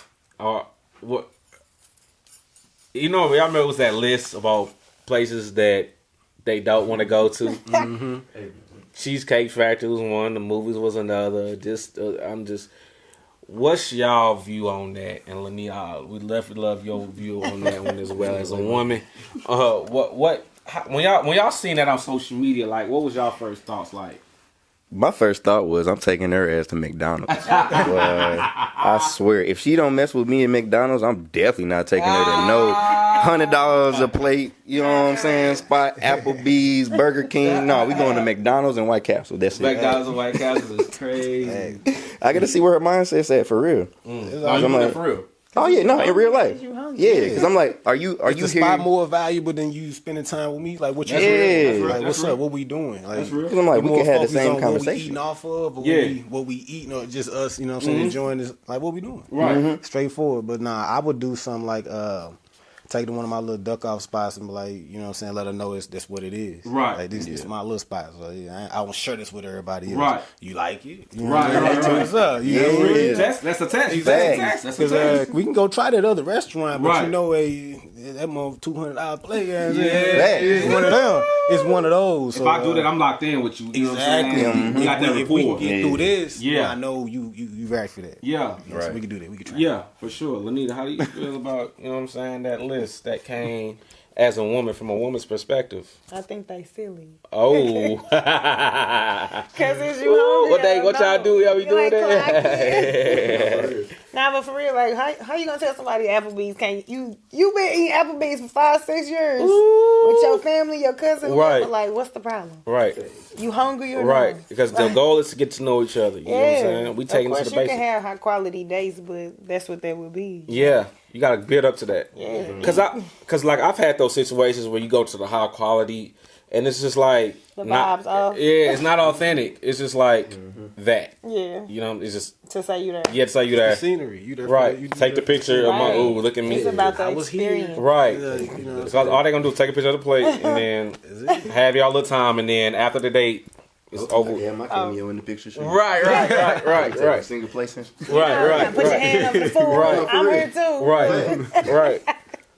what? You know, I remember it was that list about places that they don't want to go to. Cheesecake Factory was one. The movies was another. What's y'all view on that? And Lenita, we love your view on that one as well as a woman. When y'all seen that on social media, like, what was y'all first thoughts like?
My first thought was I'm taking her ass to McDonald's. I swear, if she don't mess with me at McDonald's, I'm definitely not taking her to no $100 a plate. You know what I'm saying? Spot, Applebee's, Burger King. No, we going to McDonald's and White Castle. That's it.
McDonald's and White Castle is crazy.
I got to see where her mindset's at for real.
I'm like, for real.
Oh yeah, no, in real life.
You hungry.
Yeah, because I'm like, are you
The
here?
spot more valuable than you spending time with me? Like, what you
Yeah.
like,
That's
what's
real.
up? What we doing? Like,
That's real.
'Cause I'm like, we
more
could have the
focused
same
on What we
conversation.
eating off of, or
Yeah.
what we eating, or just us, you know what I'm saying, enjoying this, like, what we doing.
Right.
Straightforward. But nah, I would do something like, take to one of my little duck off spots and be like, you know what I'm saying, let her know that's what it is.
Right.
Like, this is my little spot. So, yeah, I won't share this with everybody else.
Right.
You like it? You know
Right,
what I'm saying?
right,
That's
right.
what's up. You know what I mean?
That's a test. That's a test. That's a
Because
test.
we can go try that other restaurant, but
Right.
you know, that more $200 plate.
Yeah.
It's one of them. It's one of those.
If I do that, I'm locked in with you. You know
Exactly.
what I'm saying? We got that
If we can
rapport.
get through this,
Yeah.
I know you right for that.
Yeah.
Yeah, so we can do that. We can try.
Yeah, for sure. Lenita, how do you feel about, you know what I'm saying, that list that came as a woman from a woman's perspective?
I think they silly.
Oh.
Cause it's you hungry.
What y'all do? Y'all be
You
doing
ain't
that?
Nah, but for real, like, how you gonna tell somebody Applebee's can't you been eating Applebee's for 5-6 years with your family, your cousin,
Right.
whatever, like, what's the problem?
Right.
You hungry or
Right.
not?
Because the goal is to get to know each other. You know what I'm saying? We taking
of
it
course
to the
you can
basics.
have high quality dates, but that's what that would be.
Yeah. You gotta build up to that.
Yeah.
Cause like I've had those situations where you go to the high quality and it's just like
The
not,
vibes off.
Yeah, it's not authentic. It's just like that.
Yeah.
You know, it's just
To say you there.
you have to say you
The
there.
scenery. You there for
Right.
that. You
Take the picture of my
Right.
ooh, look at me.
It's about the
I was here.
experience.
Right.
you know,
Because all they gonna do is take a picture of the plate and then have y'all little time and then after the date it's over.
Yeah, my cameo in the picture. Sure.
Right.
Single placement.
Right.
Put your hand up the food.
Right.
I'm here too.
Right.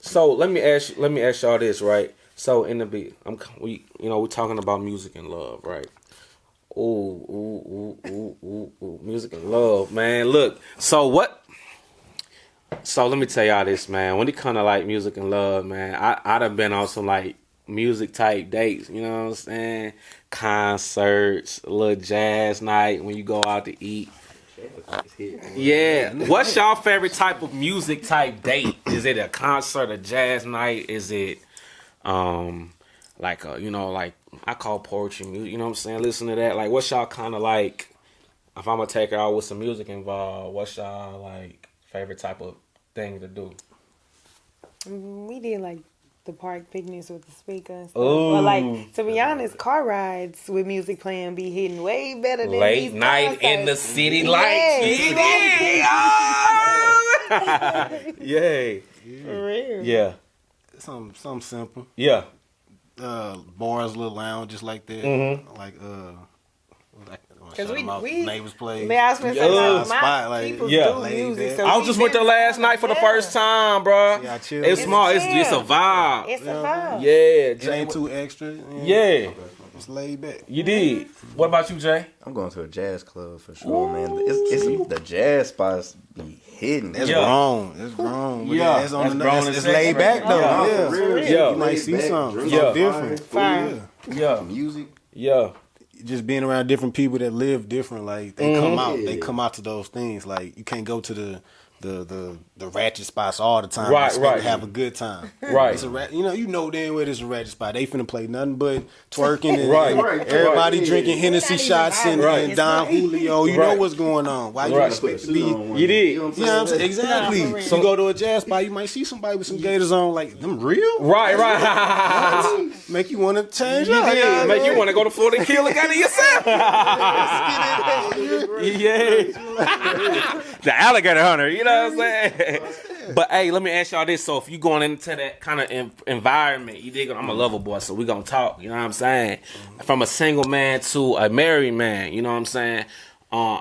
So let me ask y'all this, right? So in the beat, we're talking about music and love, right? Ooh, music and love, man. Look, so what? So let me tell y'all this, man. When it come to like music and love, man, I done been on some like music type dates. You know what I'm saying? Concerts, a little jazz night when you go out to eat. Yeah. What's y'all favorite type of music type date? Is it a concert, a jazz night? Is it like a, you know, like I call poetry music, you know what I'm saying? Listen to that. Like what's y'all kind of like, if I'm gonna take her out with some music involved, what's y'all like favorite type of thing to do?
We did like the park picnics with the speaker and stuff.
Ooh.
But like, to be honest, car rides with music playing be hitting way better than
Late
these
night
concerts.
in the city
Yes.
lights. Yeah.
For real.
Yeah.
Something simple.
Yeah.
Bars, little lounge, just like that.
Mm-hmm.
Like
Cause we
neighbors play.
Man, I was gonna say,
Yeah.
my
Spot, like,
people
yeah.
do
Laid
music.
back.
So
I
we
just went there
been-
last night for the first time, bro.
Yeah, I chill.
It's small. It's
chill.
a vibe.
It's a vibe.
Yeah,
It
Jay.
ain't too extra.
Yeah,
It's laid back.
you did. What about you, Jay?
I'm going to a jazz club for sure, man. It's the jazz spots be hidden.
It's
Yeah.
grown. It's grown. But
Yeah.
It's on
That's
the
grown
it's,
and
it's
sexy
laid
right
back
there.
though.
Yeah.
Yeah.
For real.
Yeah.
You might see something
Yeah.
different.
Fire.
Yeah,
Music.
yeah,
Just being around different people that live different, like they come out,
Yeah.
they come out to those things. Like you can't go to the ratchet spots all the time.
Right,
and expect
right.
to have a good time.
Right.
It's a you know damn well it's a ratchet spot. They finna play nothing but twerking and,
Right.
and
Right.
everybody
Right.
drinking Hennessy
Not even
shots and,
violent.
and Don Julio. You know
Right.
what's going on. Why you
Right.
expect to be?
you did.
You know what I'm saying? Exactly.
Nah, for real.
So you go to a jazz spot, you might see somebody with some gators on, like them real.
Right, right.
Make you want to change
You
up.
did. Make you want to go to Florida and kill a guy to yourself. Yeah. The alligator hunter, you know what I'm saying? But hey, let me ask y'all this. So if you going into that kind of environment, you dig? I'm a lover boy, so we gonna talk, you know what I'm saying? From a single man to a married man, you know what I'm saying?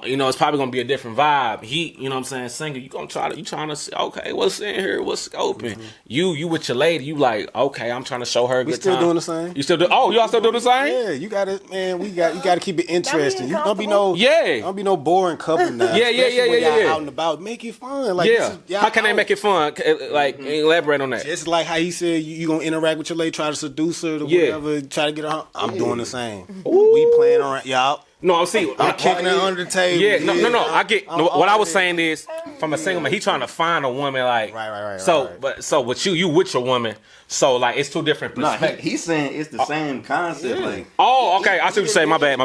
You know, it's probably gonna be a different vibe. He, you know what I'm saying, single, you trying to see, okay, what's in here, what's scoping? You with your lady, you like, okay, I'm trying to show her a
We
good
still
time.
doing the same.
You still do? Oh, y'all still do the same?
Yeah, you got to man. You got to keep it interesting. You don't be no
Yeah.
Don't be no boring couple now.
Yeah, yeah,
especially
yeah,
when
yeah,
y'all
yeah.
Out and about, make it fun. Like
Yeah.
this is- y'all
How can they
out.
make it fun? Like, elaborate on that.
Just like how he said, you gonna interact with your lady, try to seduce her, or
Yeah.
whatever, try to get her. I'm doing the same. We playing around, y'all.
No, I'm see.
I'm kicking her under the table.
Yeah, no. I get
I'm
what I was
all
saying is from a single man, he trying to find a woman like
Right,
So,
right.
but so with you with your woman, so like it's two different
Nah,
perspectives.
he's saying it's the same concept. Like
Oh, okay. I see what you're saying. My bad.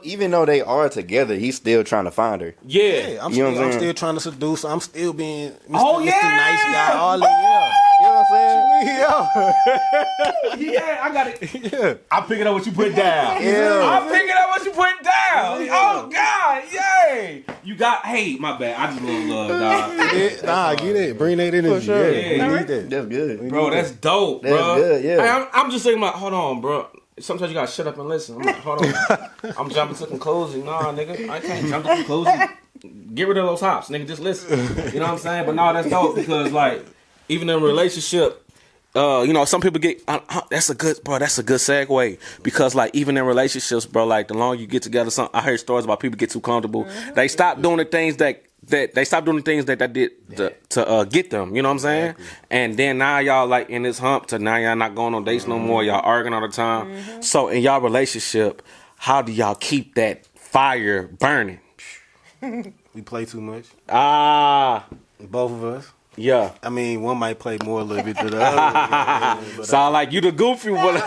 even though they are together, he's still trying to find her.
Yeah.
Yeah, I'm
You know what I'm
I'm
saying?
still trying to seduce. I'm still being Mr.
Oh,
Mr.
yeah.
nice guy. All that,
You know what I'm saying?
Yeah, I got it.
yeah.
I'm picking up what you put down.
Yeah.
I'm picking up what you put down. Oh God, yay! You got. Hey, my bad. I just love dog.
Yeah. Nah, get it. Bring that energy.
sure.
Yeah, we need that.
That's good.
Bro, that's dope,
That's
bro.
good, yeah.
Hey, I'm just thinking about, hold on, bro. Sometimes you gotta shut up and listen. I'm like, hold on. I'm jumping to conclusion. Nah, nigga, I can't jump to conclusion. Get rid of those hops, nigga. Just listen. You know what I'm saying? But no, that's dope because like, even in a relationship, you know, some people get. That's a good segue because like even in relationships, bro, like the longer you get together, I heard stories about people get too comfortable. They stop doing the things that they stopped doing the things that did to get them. You know what I'm saying? And then now y'all like in this hump to now y'all not going on dates no more. Y'all arguing all the time. So in y'all relationship, how do y'all keep that fire burning?
We play too much.
Both
of us.
Yeah.
I mean, one might play more a little bit than the other. But,
Sound like you the goofy one.
she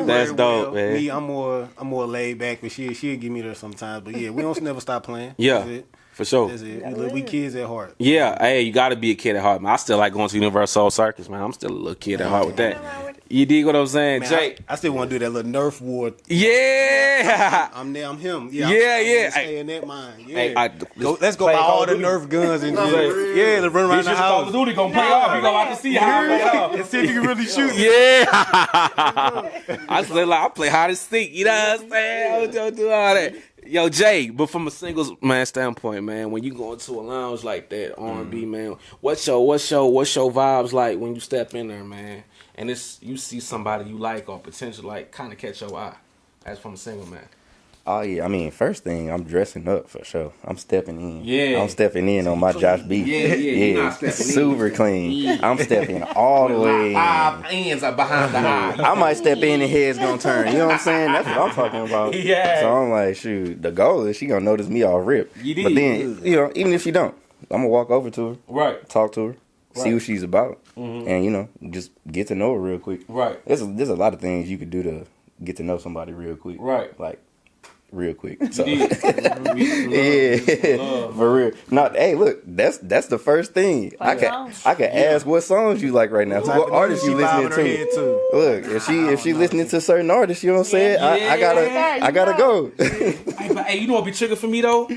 That's
very
dope, man.
Me, I'm more laid back, but she'll give me there sometimes. But yeah, we don't never stop playing.
Yeah.
That's it.
For sure.
That's it. We kids at heart.
Yeah, hey, you gotta be a kid at heart, man. I still like going to Universal Circus, man. I'm still a little kid at heart with that. You dig what I'm saying,
Man,
Jake?
I still want to do that little Nerf war.
Yeah.
I'm there. I'm him.
Yeah,
I'm
yeah.
Stay in that mind. Yeah.
Hey,
let's go
play
buy
Call
all
of
the
Duty.
Nerf guns and just, let's run around
This
the
just Call of
house.
Duty gonna pay off. You gonna have to see how it pay off.
And see if you can really shoot.
Yeah. I still like I play hide and seek. You know what I'm saying? I don't do all that. Yo, Jay, but from a singles man standpoint, man, when you go into a lounge like that, R&B, man, what's your vibes like when you step in there, man? And you see somebody you like or potential like kind of catch your eye, as from a single man.
Oh yeah, I mean, first thing, I'm dressing up for sure. I'm stepping in.
Yeah.
I'm stepping in on my Josh B.
You're not stepping in.
Super clean. I'm stepping all the way in.
5 hands are behind the eye.
I might step in and head's gonna turn. You know what I'm saying? That's what I'm talking about.
Yeah.
So I'm like, shoot, the goal is she gonna notice me all rip.
You did.
But then, you know, even if she don't, I'm gonna walk over to her,
Right.
talk to her, see
Right.
what she's about, and you know, just get to know her real quick.
Right.
There's a lot of things you could do to get to know somebody real quick.
Right.
Like real quick. So
Yeah.
for real. Not hey, look, that's the first thing. I can ask what songs you like right now. What artists you listening to? Look, if she listening to certain artists, you know what I'm saying? I gotta go.
Hey, you know what be trigger for me though?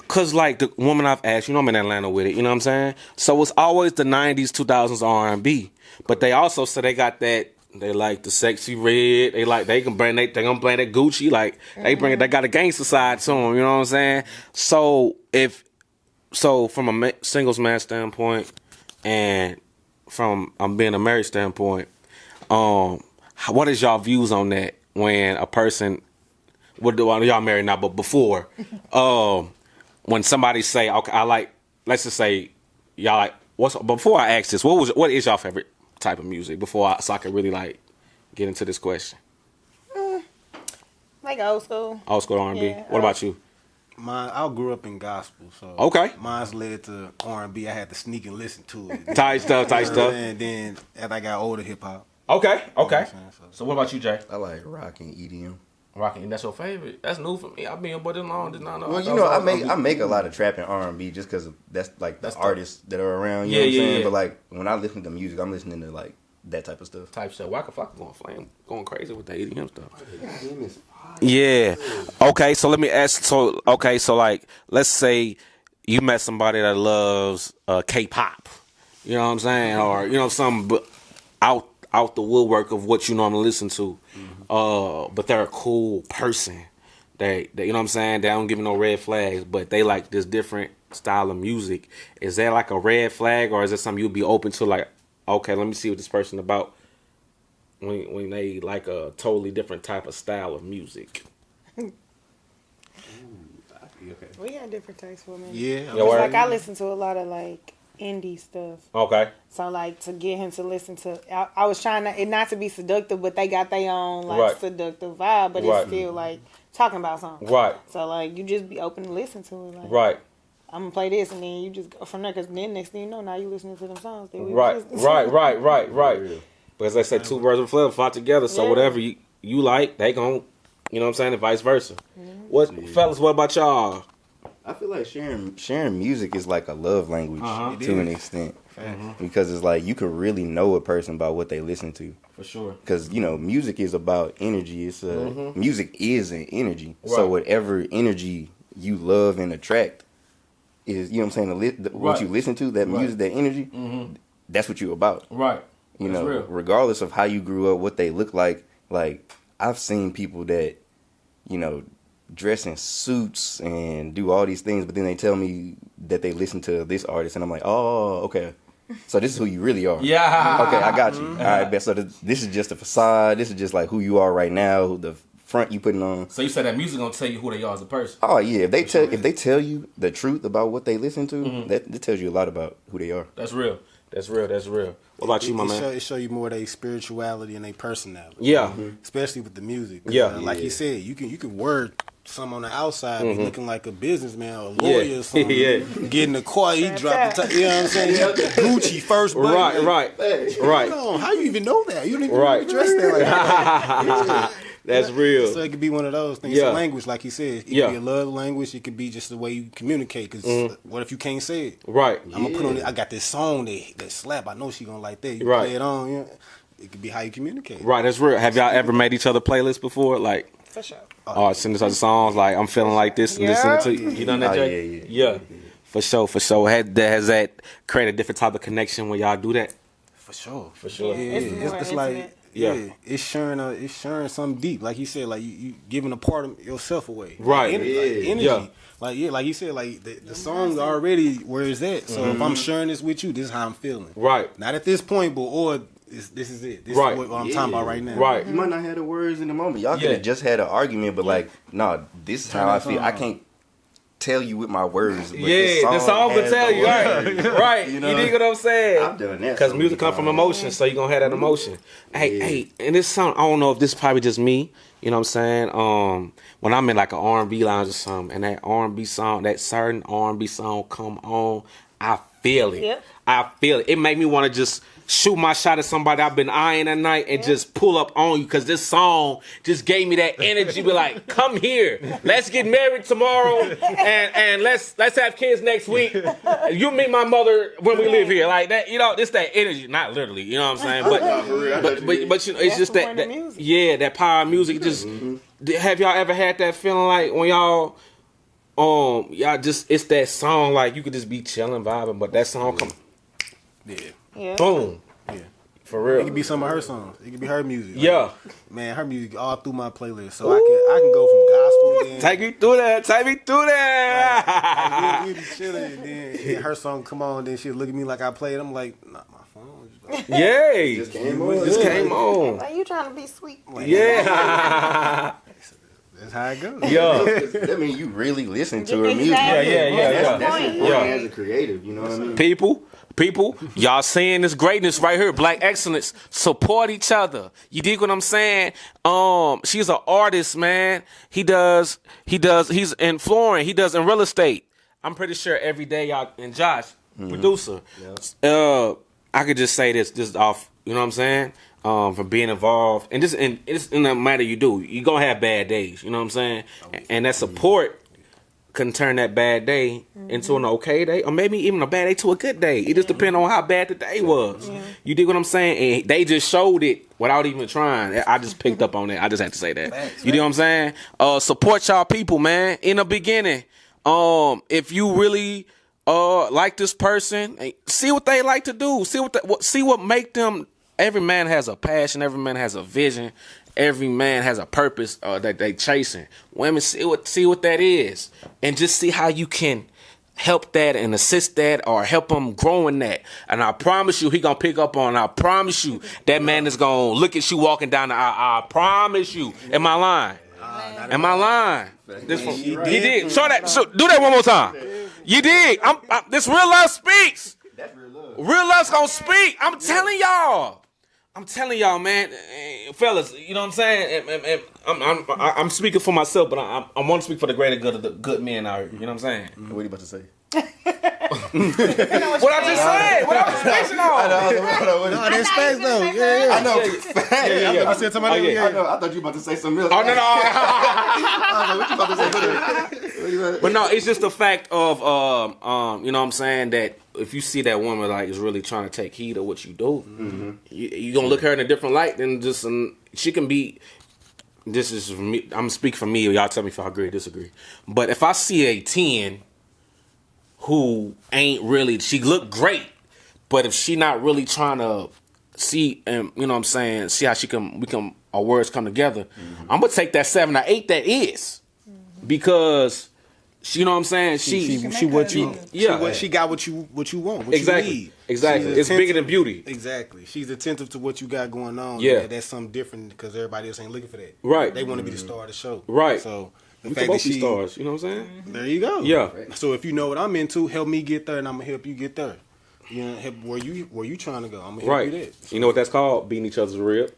Cause like the woman I've asked, you know I'm in Atlanta with it, you know what I'm saying? So it's always the 90s, 2000s R&B. But they also say they got that, they like the sexy red, they gonna bring that Gucci, like they got a gangster side to them, you know what I'm saying? So from a singles man standpoint and from being a married standpoint, what is y'all views on that when a person, y'all married now, but before, when somebody say, okay, I like, let's just say, y'all like, before I ask this, what is y'all favorite type of music so I can really like get into this question?
Like old school.
Old school R&B.
Yeah,
What about you?
I grew up in gospel, so
Okay.
mine's led to R&B. I had to sneak and listen to it.
Tight stuff.
And then as I got older, hip hop.
Okay.
So-
So what about you, Jay?
I like rock and EDM.
Rockin', that's your favorite? That's new for me. I've been but long, just not know.
Well, you know, I make a lot of trap and R&B just because that's like the artists that are around. You know what I'm saying?
Yeah.
But like when I listen to music, I'm listening to like that type of stuff.
Type stuff. Why could fuck going crazy with the EDM stuff? Yeah. Okay, so let me ask. So like, let's say you met somebody that loves K-pop. You know what I'm saying? Or you know something out the woodwork of what you normally listen to. But they're a cool person. They you know what I'm saying? They don't give me no red flags, but they like this different style of music. Is that like a red flag, or is it something you'd be open to? Like, okay, let me see what this person about when they like a totally different type of style of music.
We had different tastes for me.
Yeah.
Your word?
Like I listen to a lot of like indie stuff.
Okay.
So like to get him to listen to, I was trying it not to be seductive, but they got their own like
Right.
seductive vibe, but
Right.
it's still like talking about something.
Right.
So like you just be open to listen to it. Like,
Right.
I'm gonna play this, and then you just go from there. Cause then next thing you know, now you listening to them songs. That we
Right.
was listening to.
Right. Because they say two birds with a feather fly together. So
Yeah.
whatever you like, they gon', you know what I'm saying, and vice versa. Fellas, what about y'all?
I feel like sharing music is like a love language to an extent. Because it's like you can really know a person by what they listen to.
For sure.
Because you know, music is about energy. It's music is an energy.
Right.
So whatever energy you love and attract is, you know what I'm saying, what you listen to, that music, that energy, that's what you about.
Right.
You
That's
know,
real.
regardless of how you grew up, what they look like I've seen people that, you know, dress in suits and do all these things, but then they tell me that they listen to this artist, and I'm like, oh, okay. So this is who you really are.
Yeah.
Okay, I got you. All right, bet. So this is just a facade. This is just like who you are right now, the front you putting on.
So you said that music gonna tell you who they are as a person.
Oh yeah, if they tell you the truth about what they listen to, that tells you a lot about who they are.
That's real. That's real. What about you, my man?
It show you more of their spirituality and their personality.
Yeah.
Especially with the music.
Yeah.
Like you said, you can word some on the outside be looking like a businessman or a
Yeah.
lawyer or something.
Yeah.
Getting the car, he dropped the you know what I'm saying? Gucci first button.
Right.
No, how you even know that? You don't even
Right.
dress that like that.
That's real.
So it could be one of those things.
Yeah.
It's a language, like you said. It
Yeah.
could be a love language. It could be just the way you communicate. Because what if you can't say it?
Right.
I'm gonna put on. I got this song that slap. I know she gonna like that. You
Right.
play it on. You know, it could be how you communicate.
Right, that's real. Have y'all ever made each other playlists before? Like,
For sure.
send us other songs. Like, I'm feeling like this and listening to you. You done that,
Oh,
Jay?
yeah.
For sure. Has that created a different type of connection when y'all do that?
For sure.
For sure.
Yeah,
It's more
it's like
intimate.
Yeah.
it's sharing something deep. Like you said, like you giving a part of yourself away.
Right.
Like, energy.
Yeah.
Like you said, like the song already where is that? So if I'm sharing this with you, this is how I'm feeling.
Right.
Not at this point, but or this is it. This
Right.
is what I'm talking about right now.
Right.
You might not have the words in the moment. Y'all could
Yeah.
have just had an argument, but like, no, this is how I feel. I can't tell you with my words. But
The song will
has
tell
the
you, right?
words.
Right.
You
You,
know?
dig what I'm saying?
I've done that
Because
so
music
many
comes from
times.
emotion, so you're gonna have that emotion. Hey, and this song, I don't know if this is probably just me. You know what I'm saying? When I'm in like an R&B lounge or something, and that R&B song, that certain R&B song come on, I feel it.
Yep.
I feel it. It make me want to just shoot my shot at somebody I've been eyeing that night and just pull up on you, because this song just gave me that energy. Be like, come here, let's get married tomorrow, and let's have kids next week. You meet my mother when we live here, like that. You know, it's that energy, not literally. You know what I'm saying? But you know, it's
That's
just
the
that,
point of music.
yeah, that power of music. Just have y'all ever had that feeling like when y'all just, it's that song, like you could just be chilling, vibing, but that song come.
Yeah.
Boom.
Yeah.
For
It
real.
could be some of her songs. It could be her music. Like,
Yeah.
man, her music all through my playlist. So I can go from gospel then.
Take me through that. Take me through that.
We'll be chilling, and then her song come on. Then she'll look at me like I played. I'm like, not my phone.
Yay.
Just came on.
Just came on.
Like, you trying to be sweet.
Yeah.
That's how it goes.
Yeah.
That means you really listen to her
Exactly.
music.
Yeah.
That's
Point.
important as a creative. You know what I mean?
People, y'all seeing this greatness right here, black excellence. Support each other. You dig what I'm saying? She's an artist, man. He's in flooring, he does in real estate. I'm pretty sure every day y'all, and Josh, producer, I could just say this off, you know what I'm saying? From being involved, and it's in no matter you do, you're gonna have bad days, you know what I'm saying? And that support can turn that bad day into an okay day, or maybe even a bad day to a good day. It just depends on how bad the day was. You dig what I'm saying? And they just showed it without even trying. I just picked up on that. I just had to say that. You dig what I'm saying? Support y'all people, man. In the beginning, if you really like this person, see what they like to do. See what make them. Every man has a passion. Every man has a vision. Every man has a purpose that they chasing. Women, see what that is, and just see how you can help that and assist that, or help him grow in that. And I promise you, he gonna pick up on. I promise you, that man is gonna look at you walking down the aisle. I promise you. Am I lying? Am I lying? You did. Show that. Do that one more time. You did. This real love speaks.
That's real love.
Real love's gonna speak. I'm telling y'all, man, fellas. You know what I'm saying? And I'm speaking for myself, but I want to speak for the greater good of the good men out here. You know what I'm saying?
What are you about to say?
What I just said. What I was speaking on.
No, there's space though. Yeah.
I know.
Yeah.
I said somebody.
I know. I thought you were about to say something else.
Oh no.
I was like, what you about to say?
But no, it's just the fact of you know what I'm saying, that if you see that woman like is really trying to take heed of what you do, you gonna look her in a different light than just she can be. This is for me. I'm speaking for me. Y'all tell me if I agree or disagree. But if I see a 10 who ain't really, she look great, but if she not really trying to see, and you know what I'm saying, see how our words come together, I'm gonna take that 7 or 8 that is, because she, you know what I'm saying, she what you,
she got what you want, what
exactly,
you need.
exactly. It's bigger than beauty.
Exactly. She's attentive to what you got going on.
Yeah.
That's something different, because everybody else ain't looking for that.
Right.
They want to be the star of the show.
Right.
So the
We
fact
can
that
both be stars. You know what I'm saying?
there you go.
Yeah.
So if you know what I'm into, help me get there, and I'm gonna help you get there. You know, help where you trying to go. I'm gonna help you
Right.
that.
You know what that's called? Beating each other's rib.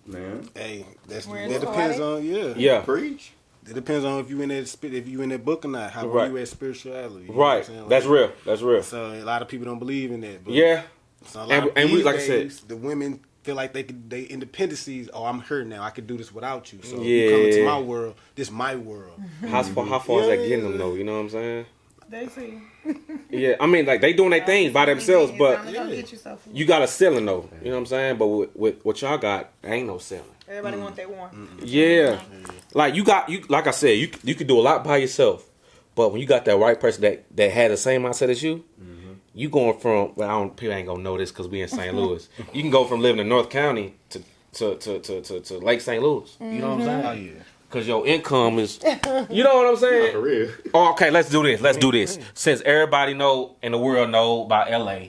Man.
Hey, that
Where
depends
it's
on
Yeah.
Preach.
It depends on if you in that book or not. How
Right.
you at spirituality? You know
Right.
what I'm saying?
That's real. That's real.
So a lot of people don't believe in that. But
Yeah.
so a lot
And we,
these
like I said,
days, the women feel like they independencies. Oh, I'm here now. I can do this without you. So
Yeah.
you come into my world. This my world.
how far is that getting them though? You know what I'm saying?
They see.
Yeah, I mean, like they doing their thing by themselves, but
Get yourself.
you got a ceiling though. You know what I'm saying? But with what y'all got, ain't no ceiling.
Everybody want that one.
Yeah, like you like I said, you could do a lot by yourself, but when you got that right person that had the same mindset as you, you going from, well, people ain't gonna know this because we in St. Louis. You can go from living in North County to Lake St. Louis. You know what I'm saying?
Oh yeah.
Because your income is, you know what I'm saying?
For real.
Oh, okay, let's do this. Since everybody know and the world know about LA,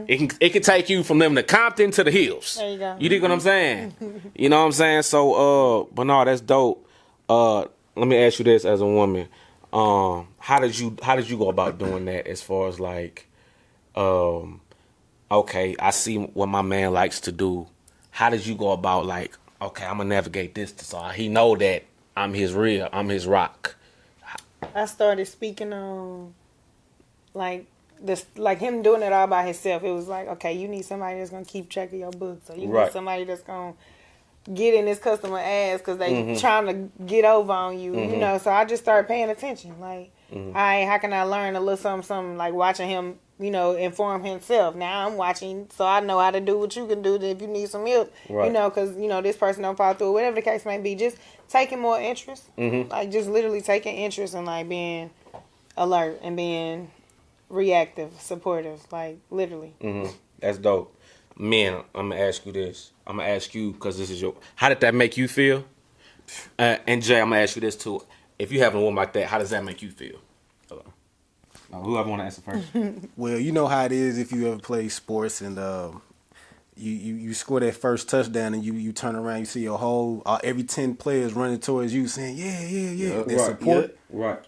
it can take you from them to Compton to the hills.
There you go.
You dig what I'm saying? You know what I'm saying? So, but no, that's dope. Let me ask you this as a woman. How did you go about doing that as far as like, okay, I see what my man likes to do. How did you go about like, okay, I'm gonna navigate this so he know that I'm his rock.
I started speaking on like this, like him doing it all by himself. It was like, okay, you need somebody that's gonna keep track of your books, or you need somebody that's gonna get in this customer ass because they trying to get over on you, you know. So I just started paying attention. Like, how can I learn a little something, like watching him, you know, inform himself. Now I'm watching, so I know how to do what you can do if you need some help, you know, because, you know, this person don't follow through, whatever the case may be. Just taking more interest, like just literally taking interest in like being alert and being reactive, supportive, like literally.
That's dope. Man, I'm gonna ask you this. I'm gonna ask you because this is your. How did that make you feel? And Jay, I'm gonna ask you this too. If you have a woman like that, how does that make you feel? Whoever want to answer first.
Well, you know how it is if you ever play sports and you score that first touchdown and you turn around, you see your whole every 10 players running towards you saying yeah. That support.
Right.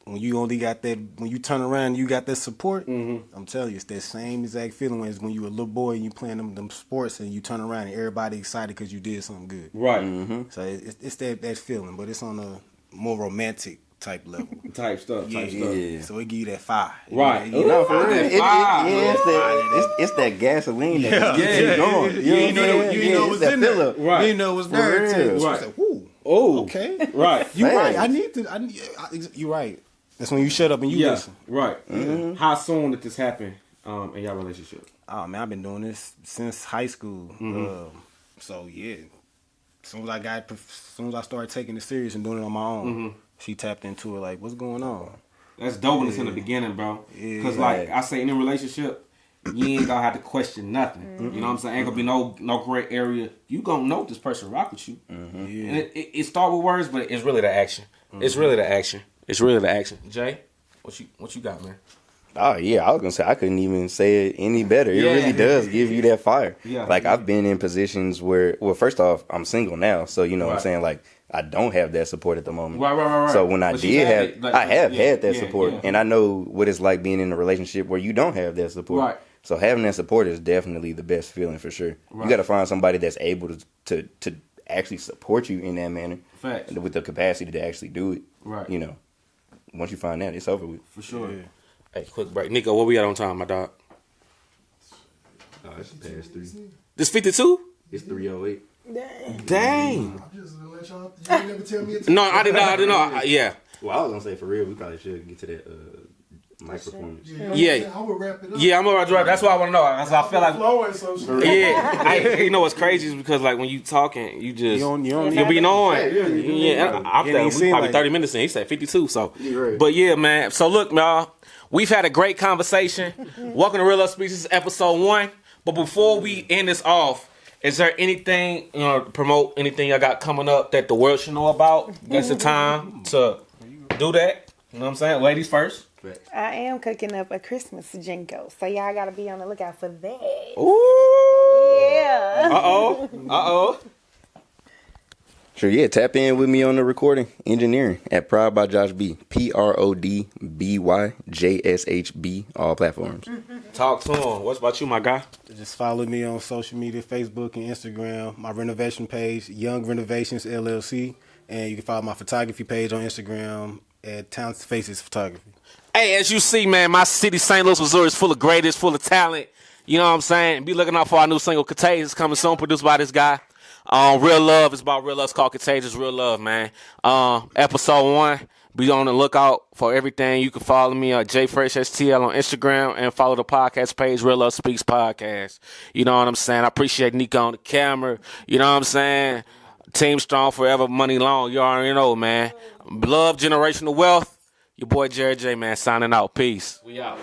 When you only got that, when you turn around, you got that support. I'm telling you, it's that same exact feeling as when you were a little boy and you playing them sports and you turn around and everybody excited because you did something good.
Right.
So it's that feeling, but it's on a more romantic type level.
Type stuff.
Yeah. So it give you that fire.
Right.
You know,
For real. It's that gasoline that keeps you going.
You know what's in there.
Right.
You know what's there too.
Right.
Like, woo.
Oh.
Okay.
Right.
You right. You right. That's when you shut up and you listen.
Right. How soon did this happen in your relationship?
Oh man, I've been doing this since high school. So yeah, as soon as I started taking it serious and doing it on my own, she tapped into it. Like, what's going on?
That's dope when it's in the beginning, bro. Because like I say, in a relationship, you ain't gonna have to question nothing. You know what I'm saying? Ain't gonna be no gray area. You gonna know if this person rock with you. And it start with words, but it's really the action. It's really the action. Jay, what you got, man?
Oh yeah, I was gonna say I couldn't even say it any better. It really does give you that fire. Yeah. Like I've been in positions where, well, first off, I'm single now, so you know what I'm saying. Like I don't have that support at the moment.
Right.
So when I did have, I have had that support, and I know what it's like being in a relationship where you don't have that support.
Right.
So having that support is definitely the best feeling for sure. Right. You got to find somebody that's able to actually support you in that manner.
Facts.
With the capacity to actually do it.
Right.
You know, once you find that, it's over with.
For sure. Yeah. Hey, quick break. Nico, what we got on time, my dog?
Oh, it's past 3.
This 52?
It's 3:08.
Dang.
I'm just gonna let y'all. You never tell me.
No, I did not. Yeah.
Well, I was gonna say for real, we probably should get to that mic performance.
Yeah.
I would wrap it up.
Yeah, I'm gonna wrap. That's what I want to know. I feel like.
Flowing so straight.
Yeah. You know what's crazy is because like when you talking, you just you'll be knowing. Yeah. I feel like we probably 30 minutes in. He said 52. So, but yeah, man. So look, y'all. We've had a great conversation. Welcome to Real Love Speaks. This is episode 1. But before we end this off, is there anything, promote anything y'all got coming up that the world should know about? That's the time to do that. You know what I'm saying? Ladies first.
I am cooking up a Christmas jingle, so y'all gotta be on the lookout for that.
Ooh.
Yeah.
Uh-oh.
Sure, yeah. Tap in with me on the recording engineering at Prod by Josh B. PRODBYJSHB, all platforms.
Talk to him. What's about you, my guy?
Just follow me on social media, Facebook and Instagram. My renovation page, Young Renovations LLC, and you can follow my photography page on Instagram at Towns Faces Photography.
Hey, as you see, man, my city, St. Louis, Missouri, is full of greatness, full of talent. You know what I'm saying? Be looking out for our new single, Contagious, coming soon, produced by this guy. Real Love. It's about real love. It's called Contagious Real Love, man. Episode 1. Be on the lookout for everything. You can follow me at JFreshSTL on Instagram and follow the podcast page, Real Love Speaks Podcast. You know what I'm saying? I appreciate Nico on the camera. You know what I'm saying? Team strong forever, money long. You already know, man. Love, generational wealth. Your boy Jared J, man, signing out. Peace. We out.